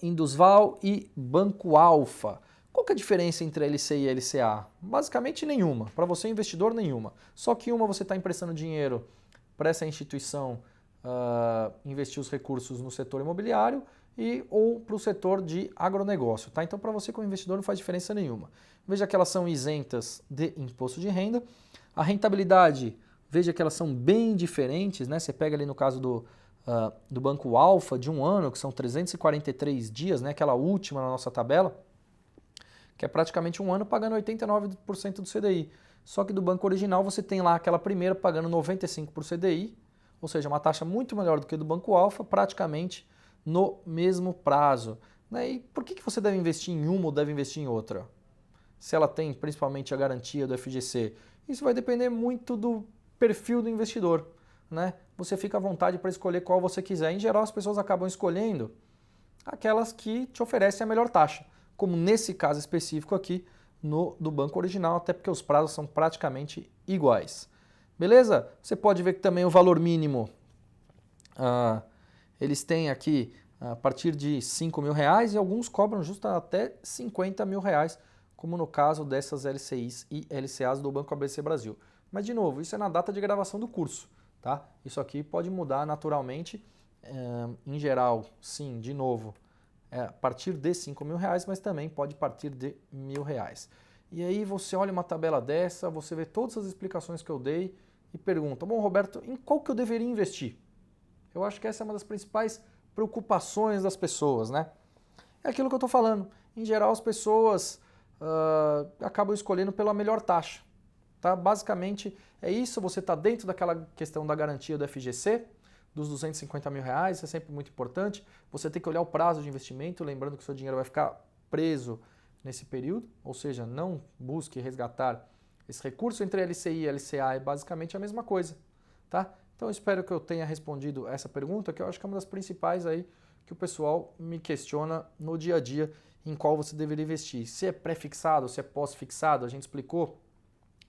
Indusval e Banco Alfa. Qual que é a diferença entre LCI e LCA? Basicamente nenhuma. Para você investidor, nenhuma. Só que uma você está emprestando dinheiro para essa instituição investir os recursos no setor imobiliário ou para o setor de agronegócio. Tá? Então, para você como investidor não faz diferença nenhuma. Veja que elas são isentas de imposto de renda. A rentabilidade, veja que elas são bem diferentes. Né? Você pega ali no caso do Banco Alfa, de 1 ano, que são 343 dias, né? Aquela última na nossa tabela, que é praticamente 1 ano pagando 89% do CDI. Só que do Banco Original você tem lá aquela primeira pagando 95% por CDI, ou seja, uma taxa muito melhor do que do Banco Alfa, praticamente no mesmo prazo. E por que você deve investir em uma ou deve investir em outra? Se ela tem principalmente a garantia do FGC. Isso vai depender muito do perfil do investidor. Né? Você fica à vontade para escolher qual você quiser. Em geral, as pessoas acabam escolhendo aquelas que te oferecem a melhor taxa, como nesse caso específico aqui do Banco Original, até porque os prazos são praticamente iguais. Beleza? Você pode ver que também o valor mínimo, eles têm aqui a partir de R$5.000 e alguns cobram justo até R$50.000, como no caso dessas LCIs e LCAs do Banco ABC Brasil. Mas, de novo, isso é na data de gravação do curso. Tá? Isso aqui pode mudar naturalmente, em geral, sim, de novo, a partir de R$5.000, mas também pode partir de R$1.000. E aí você olha uma tabela dessa, você vê todas as explicações que eu dei e pergunta, bom, Roberto, em qual que eu deveria investir? Eu acho que essa é uma das principais preocupações das pessoas, né? É aquilo que eu estou falando. Em geral, as pessoas acabam escolhendo pela melhor taxa. Tá? Basicamente, é isso. Você está dentro daquela questão da garantia do FGC, dos R$250.000, isso é sempre muito importante. Você tem que olhar o prazo de investimento, lembrando que o seu dinheiro vai ficar preso nesse período, ou seja, não busque resgatar esse recurso. Entre LCI e LCA é basicamente a mesma coisa. Tá? Então, espero que eu tenha respondido essa pergunta, que eu acho que é uma das principais aí que o pessoal me questiona no dia a dia, em qual você deveria investir. Se é pré-fixado, se é pós-fixado, a gente explicou.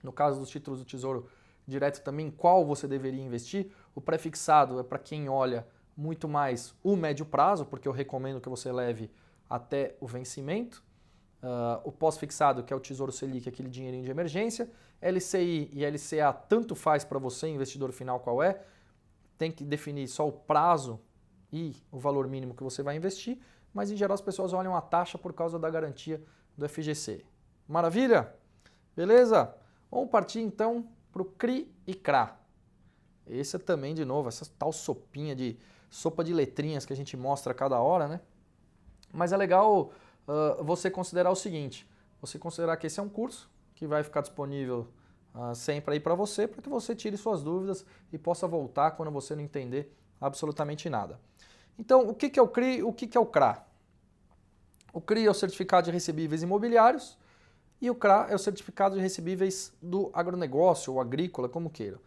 No caso dos títulos do Tesouro Direto também, qual você deveria investir. O pré-fixado é para quem olha muito mais o médio prazo, porque eu recomendo que você leve até o vencimento. O pós-fixado, que é o Tesouro Selic, aquele dinheirinho de emergência. LCI e LCA, tanto faz para você, investidor final, qual é. Tem que definir só o prazo e o valor mínimo que você vai investir, mas em geral as pessoas olham a taxa por causa da garantia do FGC. Maravilha? Beleza? Vamos partir então para o CRI e CRA. Esse é também, de novo, essa tal sopa de letrinhas que a gente mostra a cada hora, né? Mas é legal você considerar o seguinte, você considerar que esse é um curso que vai ficar disponível sempre aí para você que você tire suas dúvidas e possa voltar quando você não entender absolutamente nada. Então, o que é o CRI e o que é o CRA? O CRI é o Certificado de Recebíveis Imobiliários e o CRA é o Certificado de Recebíveis do Agronegócio ou Agrícola, como queira.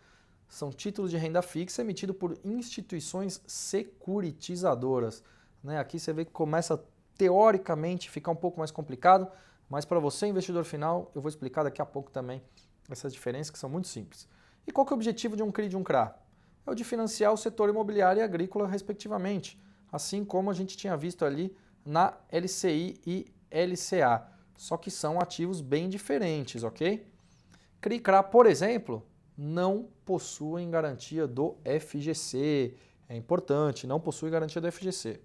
São títulos de renda fixa emitidos por instituições securitizadoras. Né? Aqui você vê que começa, teoricamente, a ficar um pouco mais complicado, mas para você, investidor final, eu vou explicar daqui a pouco também essas diferenças que são muito simples. E qual que é o objetivo de um CRI e de um CRA? É o de financiar o setor imobiliário e agrícola, respectivamente, assim como a gente tinha visto ali na LCI e LCA, só que são ativos bem diferentes, ok? CRI e CRA, por exemplo, não possuem garantia do FGC, é importante, não possuem garantia do FGC.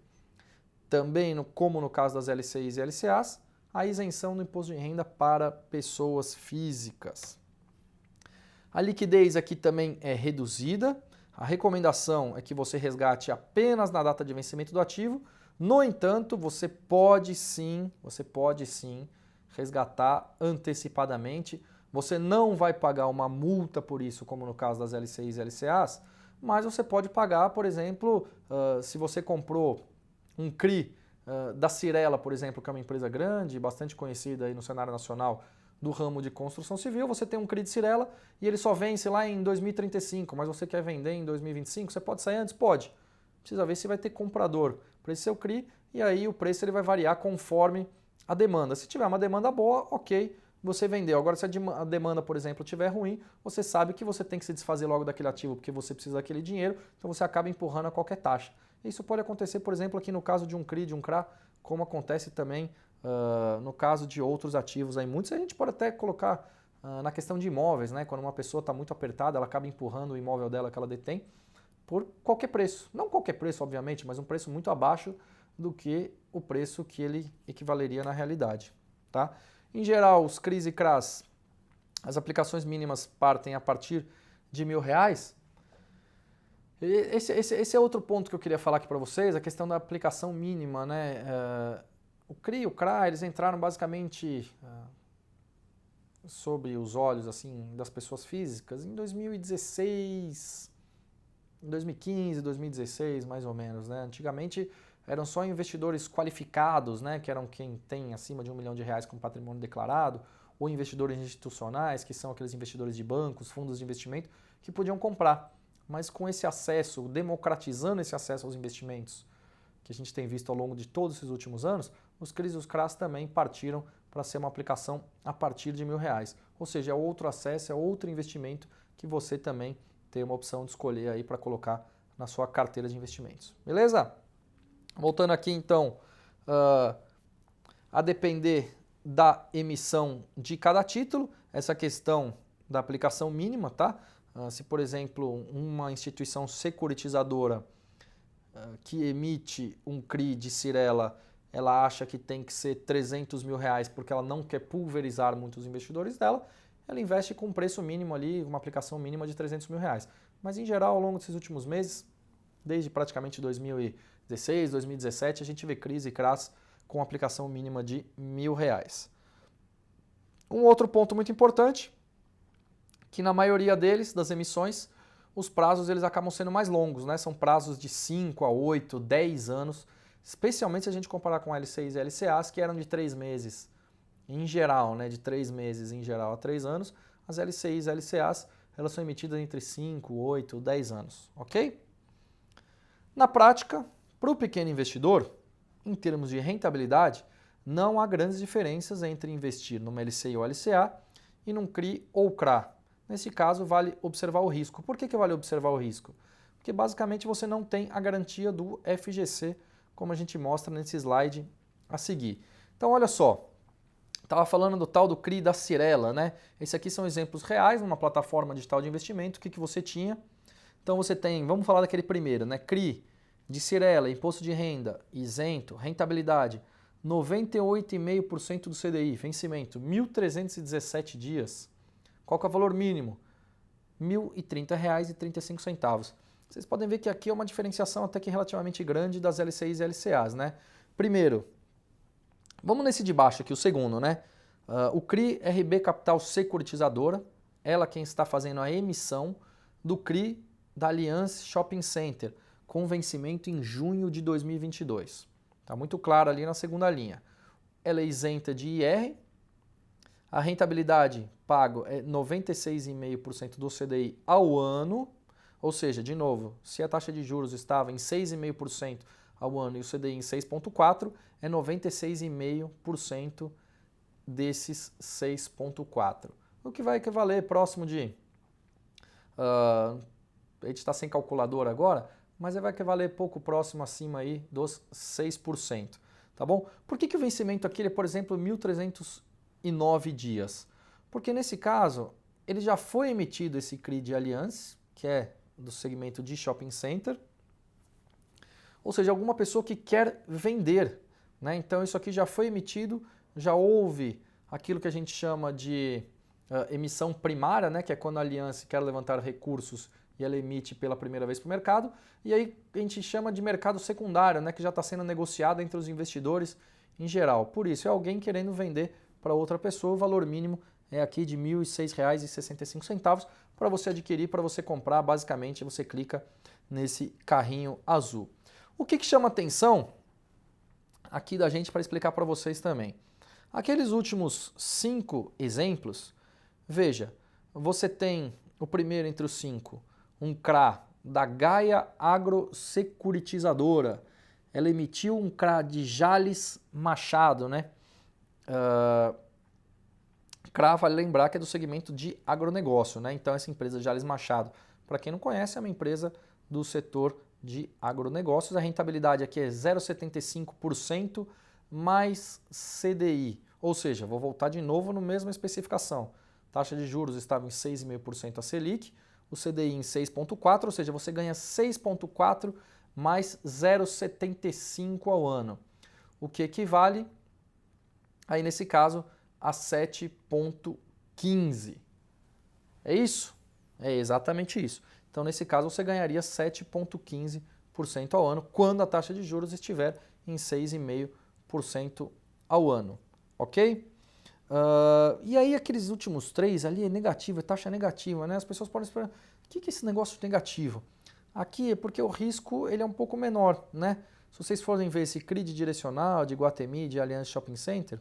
Também, como no caso das LCIs e LCAs, a isenção do imposto de renda para pessoas físicas. A liquidez aqui também é reduzida. A recomendação é que você resgate apenas na data de vencimento do ativo, No entanto, você pode sim resgatar antecipadamente. Você não vai pagar uma multa por isso, como no caso das LCIs e LCAs, mas você pode pagar, por exemplo, se você comprou um CRI da Cyrela, por exemplo, que é uma empresa grande, bastante conhecida aí no cenário nacional do ramo de construção civil, você tem um CRI de Cyrela e ele só vence lá em 2035, mas você quer vender em 2025, você pode sair antes? Pode. Precisa ver se vai ter comprador para esse seu CRI e aí o preço ele vai variar conforme a demanda. Se tiver uma demanda boa, ok, você vendeu. Agora, se a demanda, por exemplo, estiver ruim, você sabe que você tem que se desfazer logo daquele ativo porque você precisa daquele dinheiro, então você acaba empurrando a qualquer taxa. Isso pode acontecer, por exemplo, aqui no caso de um CRI, de um CRA, como acontece também no caso de outros ativos. Aí, muitos a gente pode até colocar na questão de imóveis, né? Quando uma pessoa está muito apertada, ela acaba empurrando o imóvel dela que ela detém por qualquer preço. Não qualquer preço, obviamente, mas um preço muito abaixo do que o preço que ele equivaleria na realidade. Tá? Em geral, os CRIs e CRAs, as aplicações mínimas partem a partir de R$1.000. Esse é outro ponto que eu queria falar aqui para vocês, a questão da aplicação mínima. Né? O CRI e o CRA, eles entraram basicamente sob os olhos assim, das pessoas físicas em 2016, em 2015, 2016, mais ou menos. Né? Antigamente eram só investidores qualificados, né, que eram quem tem acima de R$1 milhão como patrimônio declarado, ou investidores institucionais, que são aqueles investidores de bancos, fundos de investimento, que podiam comprar. Mas com esse acesso, democratizando esse acesso aos investimentos, que a gente tem visto ao longo de todos esses últimos anos, os CRIs e os CRAs também partiram para ser uma aplicação a partir de R$1.000. Ou seja, é outro acesso, é outro investimento que você também tem uma opção de escolher aí para colocar na sua carteira de investimentos. Beleza? Voltando aqui então, a depender da emissão de cada título, essa questão da aplicação mínima, tá? Se, por exemplo, uma instituição securitizadora que emite um CRI de Cyrela, ela acha que tem que ser R$300 mil porque ela não quer pulverizar muitos investidores dela, ela investe com um preço mínimo ali, uma aplicação mínima de R$300 mil. Mas em geral, ao longo desses últimos meses, desde praticamente 2016, 2017, a gente vê CRIs e CRAs com aplicação mínima de R$1.000. Um outro ponto muito importante, que na maioria deles, das emissões, os prazos eles acabam sendo mais longos, né? São prazos de 5 a 8, 10 anos, especialmente se a gente comparar com LCIs e LCAs, que eram de 3 meses em geral, né? De 3 meses em geral a 3 anos, as LCIs e LCAs elas são emitidas entre 5, 8, 10 anos, ok? Na prática, para o pequeno investidor, em termos de rentabilidade, não há grandes diferenças entre investir numa LCI ou LCA e num CRI ou CRA. Nesse caso, vale observar o risco. Por que vale observar o risco? Porque basicamente você não tem a garantia do FGC, como a gente mostra nesse slide a seguir. Então, olha só, estava falando do tal do CRI da Cyrela, né? Esses aqui são exemplos reais numa plataforma digital de investimento. O que você tinha? Então você tem, vamos falar daquele primeiro, né? CRI de Cyrela, imposto de renda, isento, rentabilidade, 98,5% do CDI, vencimento, 1.317 dias. Qual que é o valor mínimo? R$ 1.030,35. Vocês podem ver que aqui é uma diferenciação até que relativamente grande das LCIs e LCAs, né? Primeiro, vamos nesse de baixo aqui, o segundo, né? O CRI RB Capital Securitizadora, ela quem está fazendo a emissão do CRI da Allianz Shopping Center, com vencimento em junho de 2022. Está muito claro ali na segunda linha. Ela é isenta de IR, a rentabilidade pago é 96,5% do CDI ao ano, ou seja, de novo, se a taxa de juros estava em 6,5% ao ano e o CDI em 6,4%, é 96,5% desses 6,4%. O que vai equivaler próximo de... a gente está sem calculadora agora, mas vai equivaler pouco próximo acima aí dos 6%. Tá bom? Por que o vencimento aqui é, por exemplo, 1.309 dias? Porque nesse caso, ele já foi emitido esse CRI de Allianz, que é do segmento de shopping center, ou seja, alguma pessoa que quer vender, né? Então isso aqui já foi emitido, já houve aquilo que a gente chama de emissão primária, né? Que é quando a Allianz quer levantar recursos e ela emite pela primeira vez para o mercado, e aí a gente chama de mercado secundário, né, que já está sendo negociado entre os investidores em geral. Por isso, é alguém querendo vender para outra pessoa, o valor mínimo é aqui de R$ 1.006,65 para você adquirir, para você comprar, basicamente você clica nesse carrinho azul. O que chama atenção aqui da gente para explicar para vocês também? Aqueles últimos 5 exemplos, veja, você tem o primeiro entre os 5, um CRA da Gaia Agrosecuritizadora. Ela emitiu um CRA de Jales Machado, né? CRA, vale lembrar que é do segmento de agronegócio, né? Então essa empresa Jales Machado, para quem não conhece, é uma empresa do setor de agronegócios. A rentabilidade aqui é 0,75% mais CDI, ou seja, vou voltar de novo na mesma especificação. Taxa de juros estava em 6,5% a Selic, o CDI em 6,4%, ou seja, você ganha 6,4% mais 0,75% ao ano, o que equivale, aí nesse caso, a 7,15%. É isso? É exatamente isso. Então, nesse caso, você ganharia 7,15% ao ano, quando a taxa de juros estiver em 6,5% ao ano. Ok? E aí, aqueles últimos 3 ali é negativo, é taxa negativa, né? As pessoas podem esperar, o que é esse negócio negativo? Aqui é porque o risco ele é um pouco menor, né? Se vocês forem ver esse CRI de Direcional, de Iguatemi, de Allianz Shopping Center,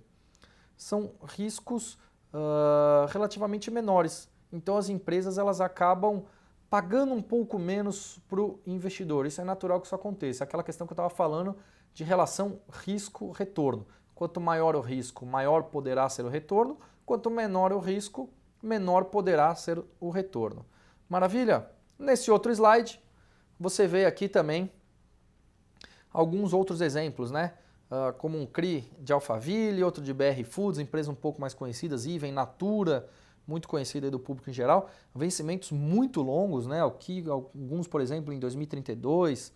são riscos relativamente menores. Então as empresas elas acabam pagando um pouco menos para o investidor. Isso é natural que isso aconteça. Aquela questão que eu estava falando de relação risco-retorno. Quanto maior o risco, maior poderá ser o retorno. Quanto menor o risco, menor poderá ser o retorno. Maravilha? Nesse outro slide, você vê aqui também alguns outros exemplos, né? Como um CRI de Alphaville, outro de BR Foods, empresas um pouco mais conhecidas, Iven, Natura, muito conhecida do público em geral, vencimentos muito longos, né? Alguns, por exemplo, em 2032,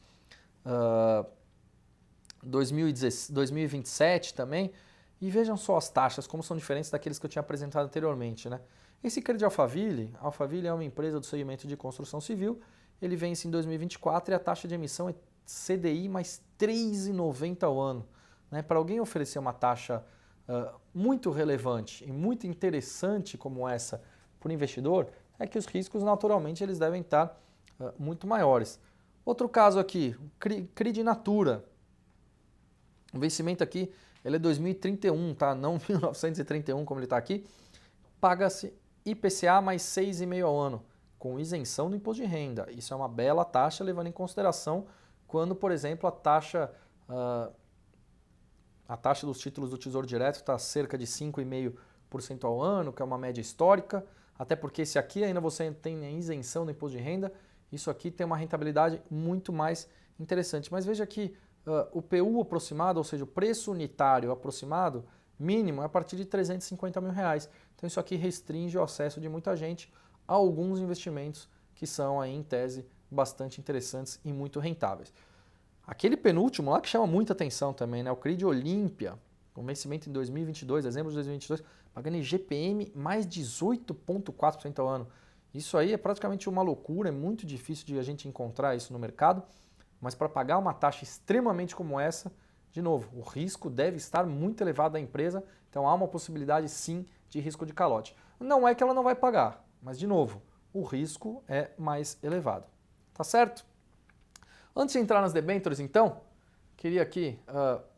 2027 também, e vejam só as taxas, como são diferentes daqueles que eu tinha apresentado anteriormente, né? Esse CRI de Alphaville é uma empresa do segmento de construção civil, ele vence em 2024 e a taxa de emissão é CDI mais 3,90 ao ano. Né? Para alguém oferecer uma taxa muito relevante e muito interessante como essa para o investidor, é que os riscos naturalmente eles devem estar muito maiores. Outro caso aqui, CRI de Natura. O vencimento aqui ele é 2031, tá? Não 1931 como ele está aqui. Paga-se IPCA mais 6,5 ao ano, com isenção do imposto de renda. Isso é uma bela taxa, levando em consideração quando, por exemplo, a taxa dos títulos do Tesouro Direto está cerca de 5,5% ao ano, que é uma média histórica, até porque se aqui ainda você tem a isenção do imposto de renda, isso aqui tem uma rentabilidade muito mais interessante. Mas veja que o PU aproximado, ou seja, o preço unitário aproximado, mínimo, é a partir de R$350 mil. Então isso aqui restringe o acesso de muita gente a alguns investimentos que são aí, em tese, bastante interessantes e muito rentáveis. Aquele penúltimo lá que chama muita atenção também, né? O CRI de Olímpia, com vencimento em 2022, dezembro de 2022, pagando IGPM mais 18,4% ao ano. Isso aí é praticamente uma loucura, é muito difícil de a gente encontrar isso no mercado, mas para pagar uma taxa extremamente como essa, de novo, o risco deve estar muito elevado da empresa, então há uma possibilidade sim de risco de calote. Não é que ela não vai pagar, mas de novo, o risco é mais elevado. Tá certo? Antes de entrar nas debêntures, então, queria aqui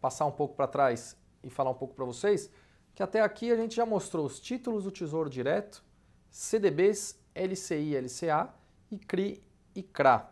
passar um pouco para trás e falar um pouco para vocês que até aqui a gente já mostrou os títulos do Tesouro Direto, CDBs, LCI, LCA e CRI e CRA.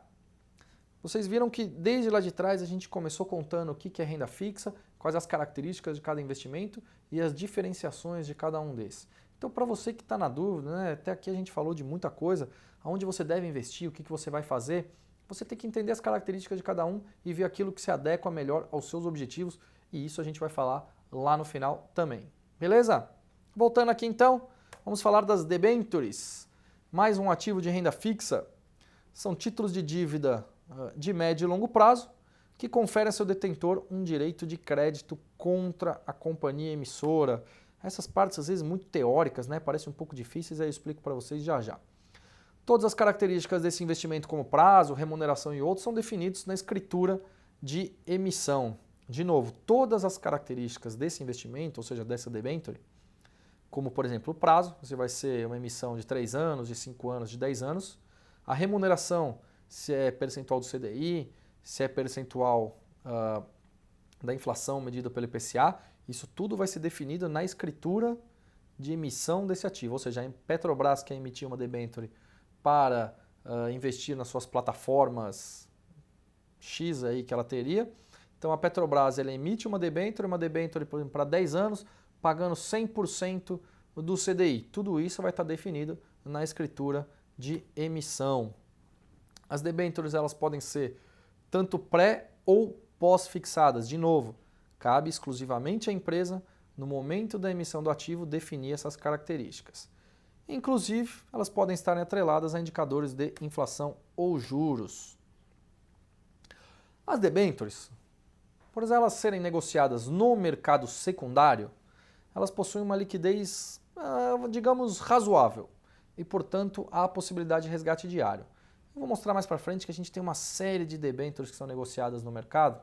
Vocês viram que desde lá de trás a gente começou contando o que é renda fixa, quais as características de cada investimento e as diferenciações de cada um desses. Então, para você que está na dúvida, né, até aqui a gente falou de muita coisa, aonde você deve investir, o que você vai fazer, você tem que entender as características de cada um e ver aquilo que se adequa melhor aos seus objetivos, e isso a gente vai falar lá no final também. Beleza? Voltando aqui então, vamos falar das debêntures. Mais um ativo de renda fixa. São títulos de dívida de médio e longo prazo que conferem a seu detentor um direito de crédito contra a companhia emissora. Essas partes às vezes muito teóricas, né? Parecem um pouco difíceis, aí eu explico para vocês já já. Todas as características desse investimento, como prazo, remuneração e outros, são definidos na escritura de emissão. De novo, todas as características desse investimento, ou seja, dessa debênture, como por exemplo o prazo, você vai ser uma emissão de 3 anos, de 5 anos, de 10 anos. A remuneração, se é percentual do CDI, se é percentual da inflação medida pelo IPCA, isso tudo vai ser definido na escritura de emissão desse ativo. Ou seja, a Petrobras quer emitir uma debênture para investir nas suas plataformas X aí que ela teria. Então a Petrobras ela emite uma debênture para 10 anos, pagando 100% do CDI. Tudo isso vai estar definido na escritura de emissão. As debêntures elas podem ser tanto pré ou pós-fixadas. De novo, cabe exclusivamente à empresa, no momento da emissão do ativo, definir essas características. Inclusive, elas podem estar atreladas a indicadores de inflação ou juros. As debêntures, por elas serem negociadas no mercado secundário, elas possuem uma liquidez, digamos, razoável e, portanto, há a possibilidade de resgate diário. Eu vou mostrar mais para frente que a gente tem uma série de debêntures que são negociadas no mercado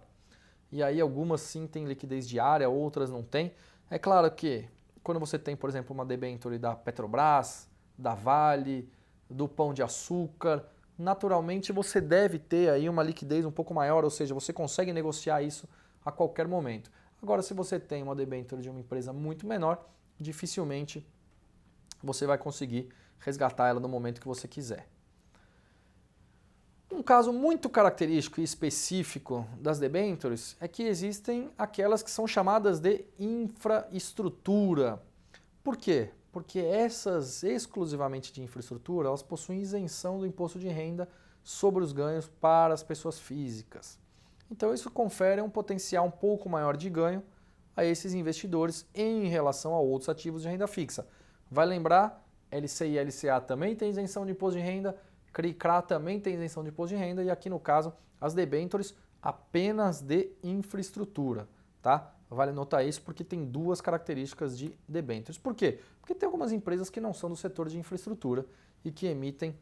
e aí algumas sim têm liquidez diária, outras não têm. É claro que quando você tem, por exemplo, uma debênture da Petrobras, da Vale, do Pão de Açúcar, naturalmente você deve ter aí uma liquidez um pouco maior, ou seja, você consegue negociar isso a qualquer momento. Agora, se você tem uma debênture de uma empresa muito menor, dificilmente você vai conseguir resgatar ela no momento que você quiser. Um caso muito característico e específico das debêntures é que existem aquelas que são chamadas de infraestrutura. Por quê? Porque essas exclusivamente de infraestrutura, elas possuem isenção do imposto de renda sobre os ganhos para as pessoas físicas. Então isso confere um potencial um pouco maior de ganho a esses investidores em relação a outros ativos de renda fixa. Vai lembrar, LCI e LCA também tem isenção de imposto de renda, CRI e CRA também tem isenção de imposto de renda e aqui no caso as debêntures apenas de infraestrutura, tá? Vale notar isso porque tem duas características de debêntures. Por quê? Porque tem algumas empresas que não são do setor de infraestrutura e que emitem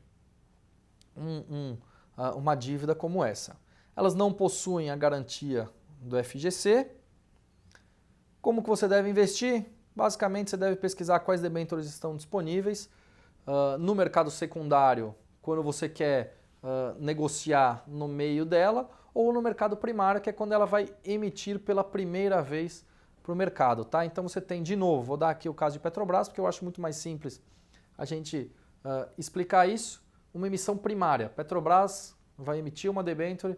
uma dívida como essa. Elas não possuem a garantia do FGC. Como que você deve investir? Basicamente, você deve pesquisar quais debêntures estão disponíveis. No mercado secundário, quando você quer negociar no meio dela, ou no mercado primário, que é quando ela vai emitir pela primeira vez para o mercado. Tá? Então você tem, de novo, vou dar aqui o caso de Petrobras, porque eu acho muito mais simples a gente explicar isso. Uma emissão primária. Petrobras vai emitir uma debênture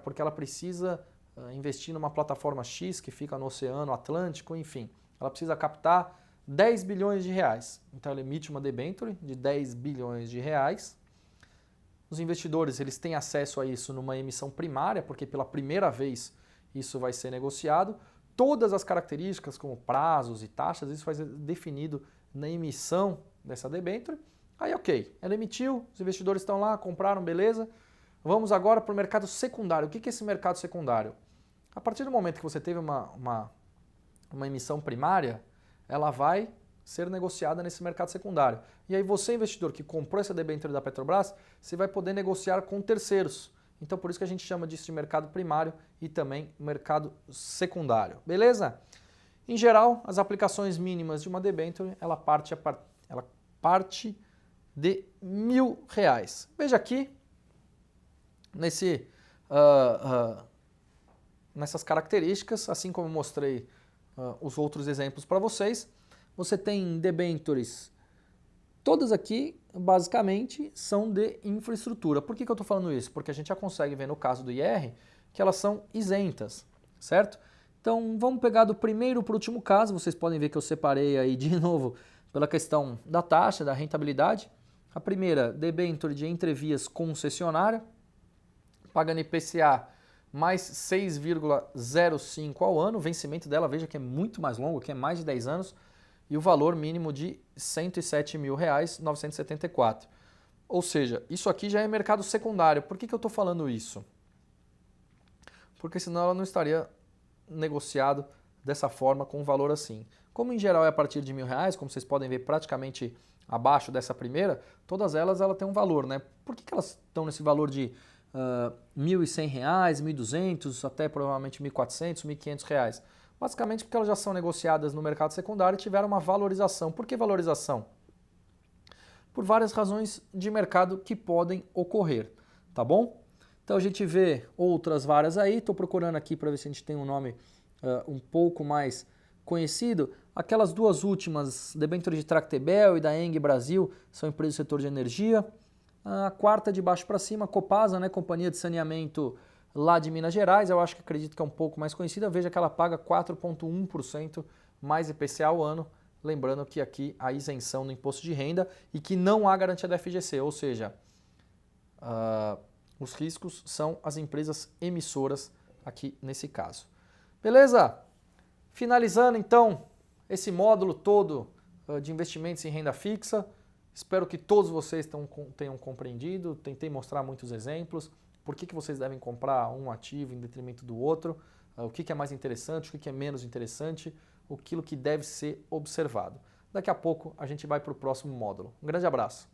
porque ela precisa investir numa plataforma X que fica no Oceano Atlântico, enfim. Ela precisa captar 10 bilhões de reais. Então ela emite uma debênture de 10 bilhões de reais. Os investidores eles têm acesso a isso numa emissão primária, porque pela primeira vez isso vai ser negociado. Todas as características, como prazos e taxas, isso vai ser definido na emissão dessa debênture. Aí ok, ela emitiu, os investidores estão lá, compraram, beleza. Vamos agora para o mercado secundário. O que é esse mercado secundário? A partir do momento que você teve uma emissão primária, ela vai ser negociada nesse mercado secundário. E aí você, investidor, que comprou essa debênture da Petrobras, você vai poder negociar com terceiros. Então por isso que a gente chama disso de mercado primário e também mercado secundário. Beleza? Em geral, as aplicações mínimas de uma debênture, ela parte de R$1.000. Veja aqui, nessas características, assim como eu mostrei os outros exemplos para vocês, você tem debêntures, todas aqui basicamente são de infraestrutura. Por que eu estou falando isso? Porque a gente já consegue ver no caso do IR que elas são isentas, certo? Então vamos pegar do primeiro para o último caso, vocês podem ver que eu separei aí de novo pela questão da taxa, da rentabilidade. A primeira, debênture de entrevias concessionária, pagando IPCA mais 6,05 ao ano, o vencimento dela, veja que é muito mais longo, que é mais de 10 anos, e o valor mínimo de R$ 107.974. Ou seja, isso aqui já é mercado secundário. Por que eu estou falando isso? Porque senão ela não estaria negociado dessa forma com um valor assim. Como em geral é a partir de R$ 1.000, como vocês podem ver praticamente abaixo dessa primeira, todas elas têm um valor, né? Por que elas estão nesse valor de R$ 1.100, R$ 1.200, até provavelmente R$ 1.400, R$ 1.500? Basicamente porque elas já são negociadas no mercado secundário e tiveram uma valorização. Por que valorização? Por várias razões de mercado que podem ocorrer, tá bom? Então a gente vê outras várias aí, estou procurando aqui para ver se a gente tem um nome um pouco mais conhecido. Aquelas duas últimas, debênture de Tractebel e da Eng Brasil, são empresas do setor de energia. A quarta de baixo para cima, Copasa, né, companhia de saneamento lá de Minas Gerais, eu acho que acredito que é um pouco mais conhecida, veja que ela paga 4,1% mais IPCA ao ano, lembrando que aqui há isenção no imposto de renda e que não há garantia da FGC, ou seja, os riscos são as empresas emissoras aqui nesse caso. Beleza? Finalizando então esse módulo todo de investimentos em renda fixa, espero que todos vocês tenham compreendido, tentei mostrar muitos exemplos, por que vocês devem comprar um ativo em detrimento do outro, o que é mais interessante, o que é menos interessante, aquilo que deve ser observado. Daqui a pouco a gente vai para o próximo módulo. Um grande abraço!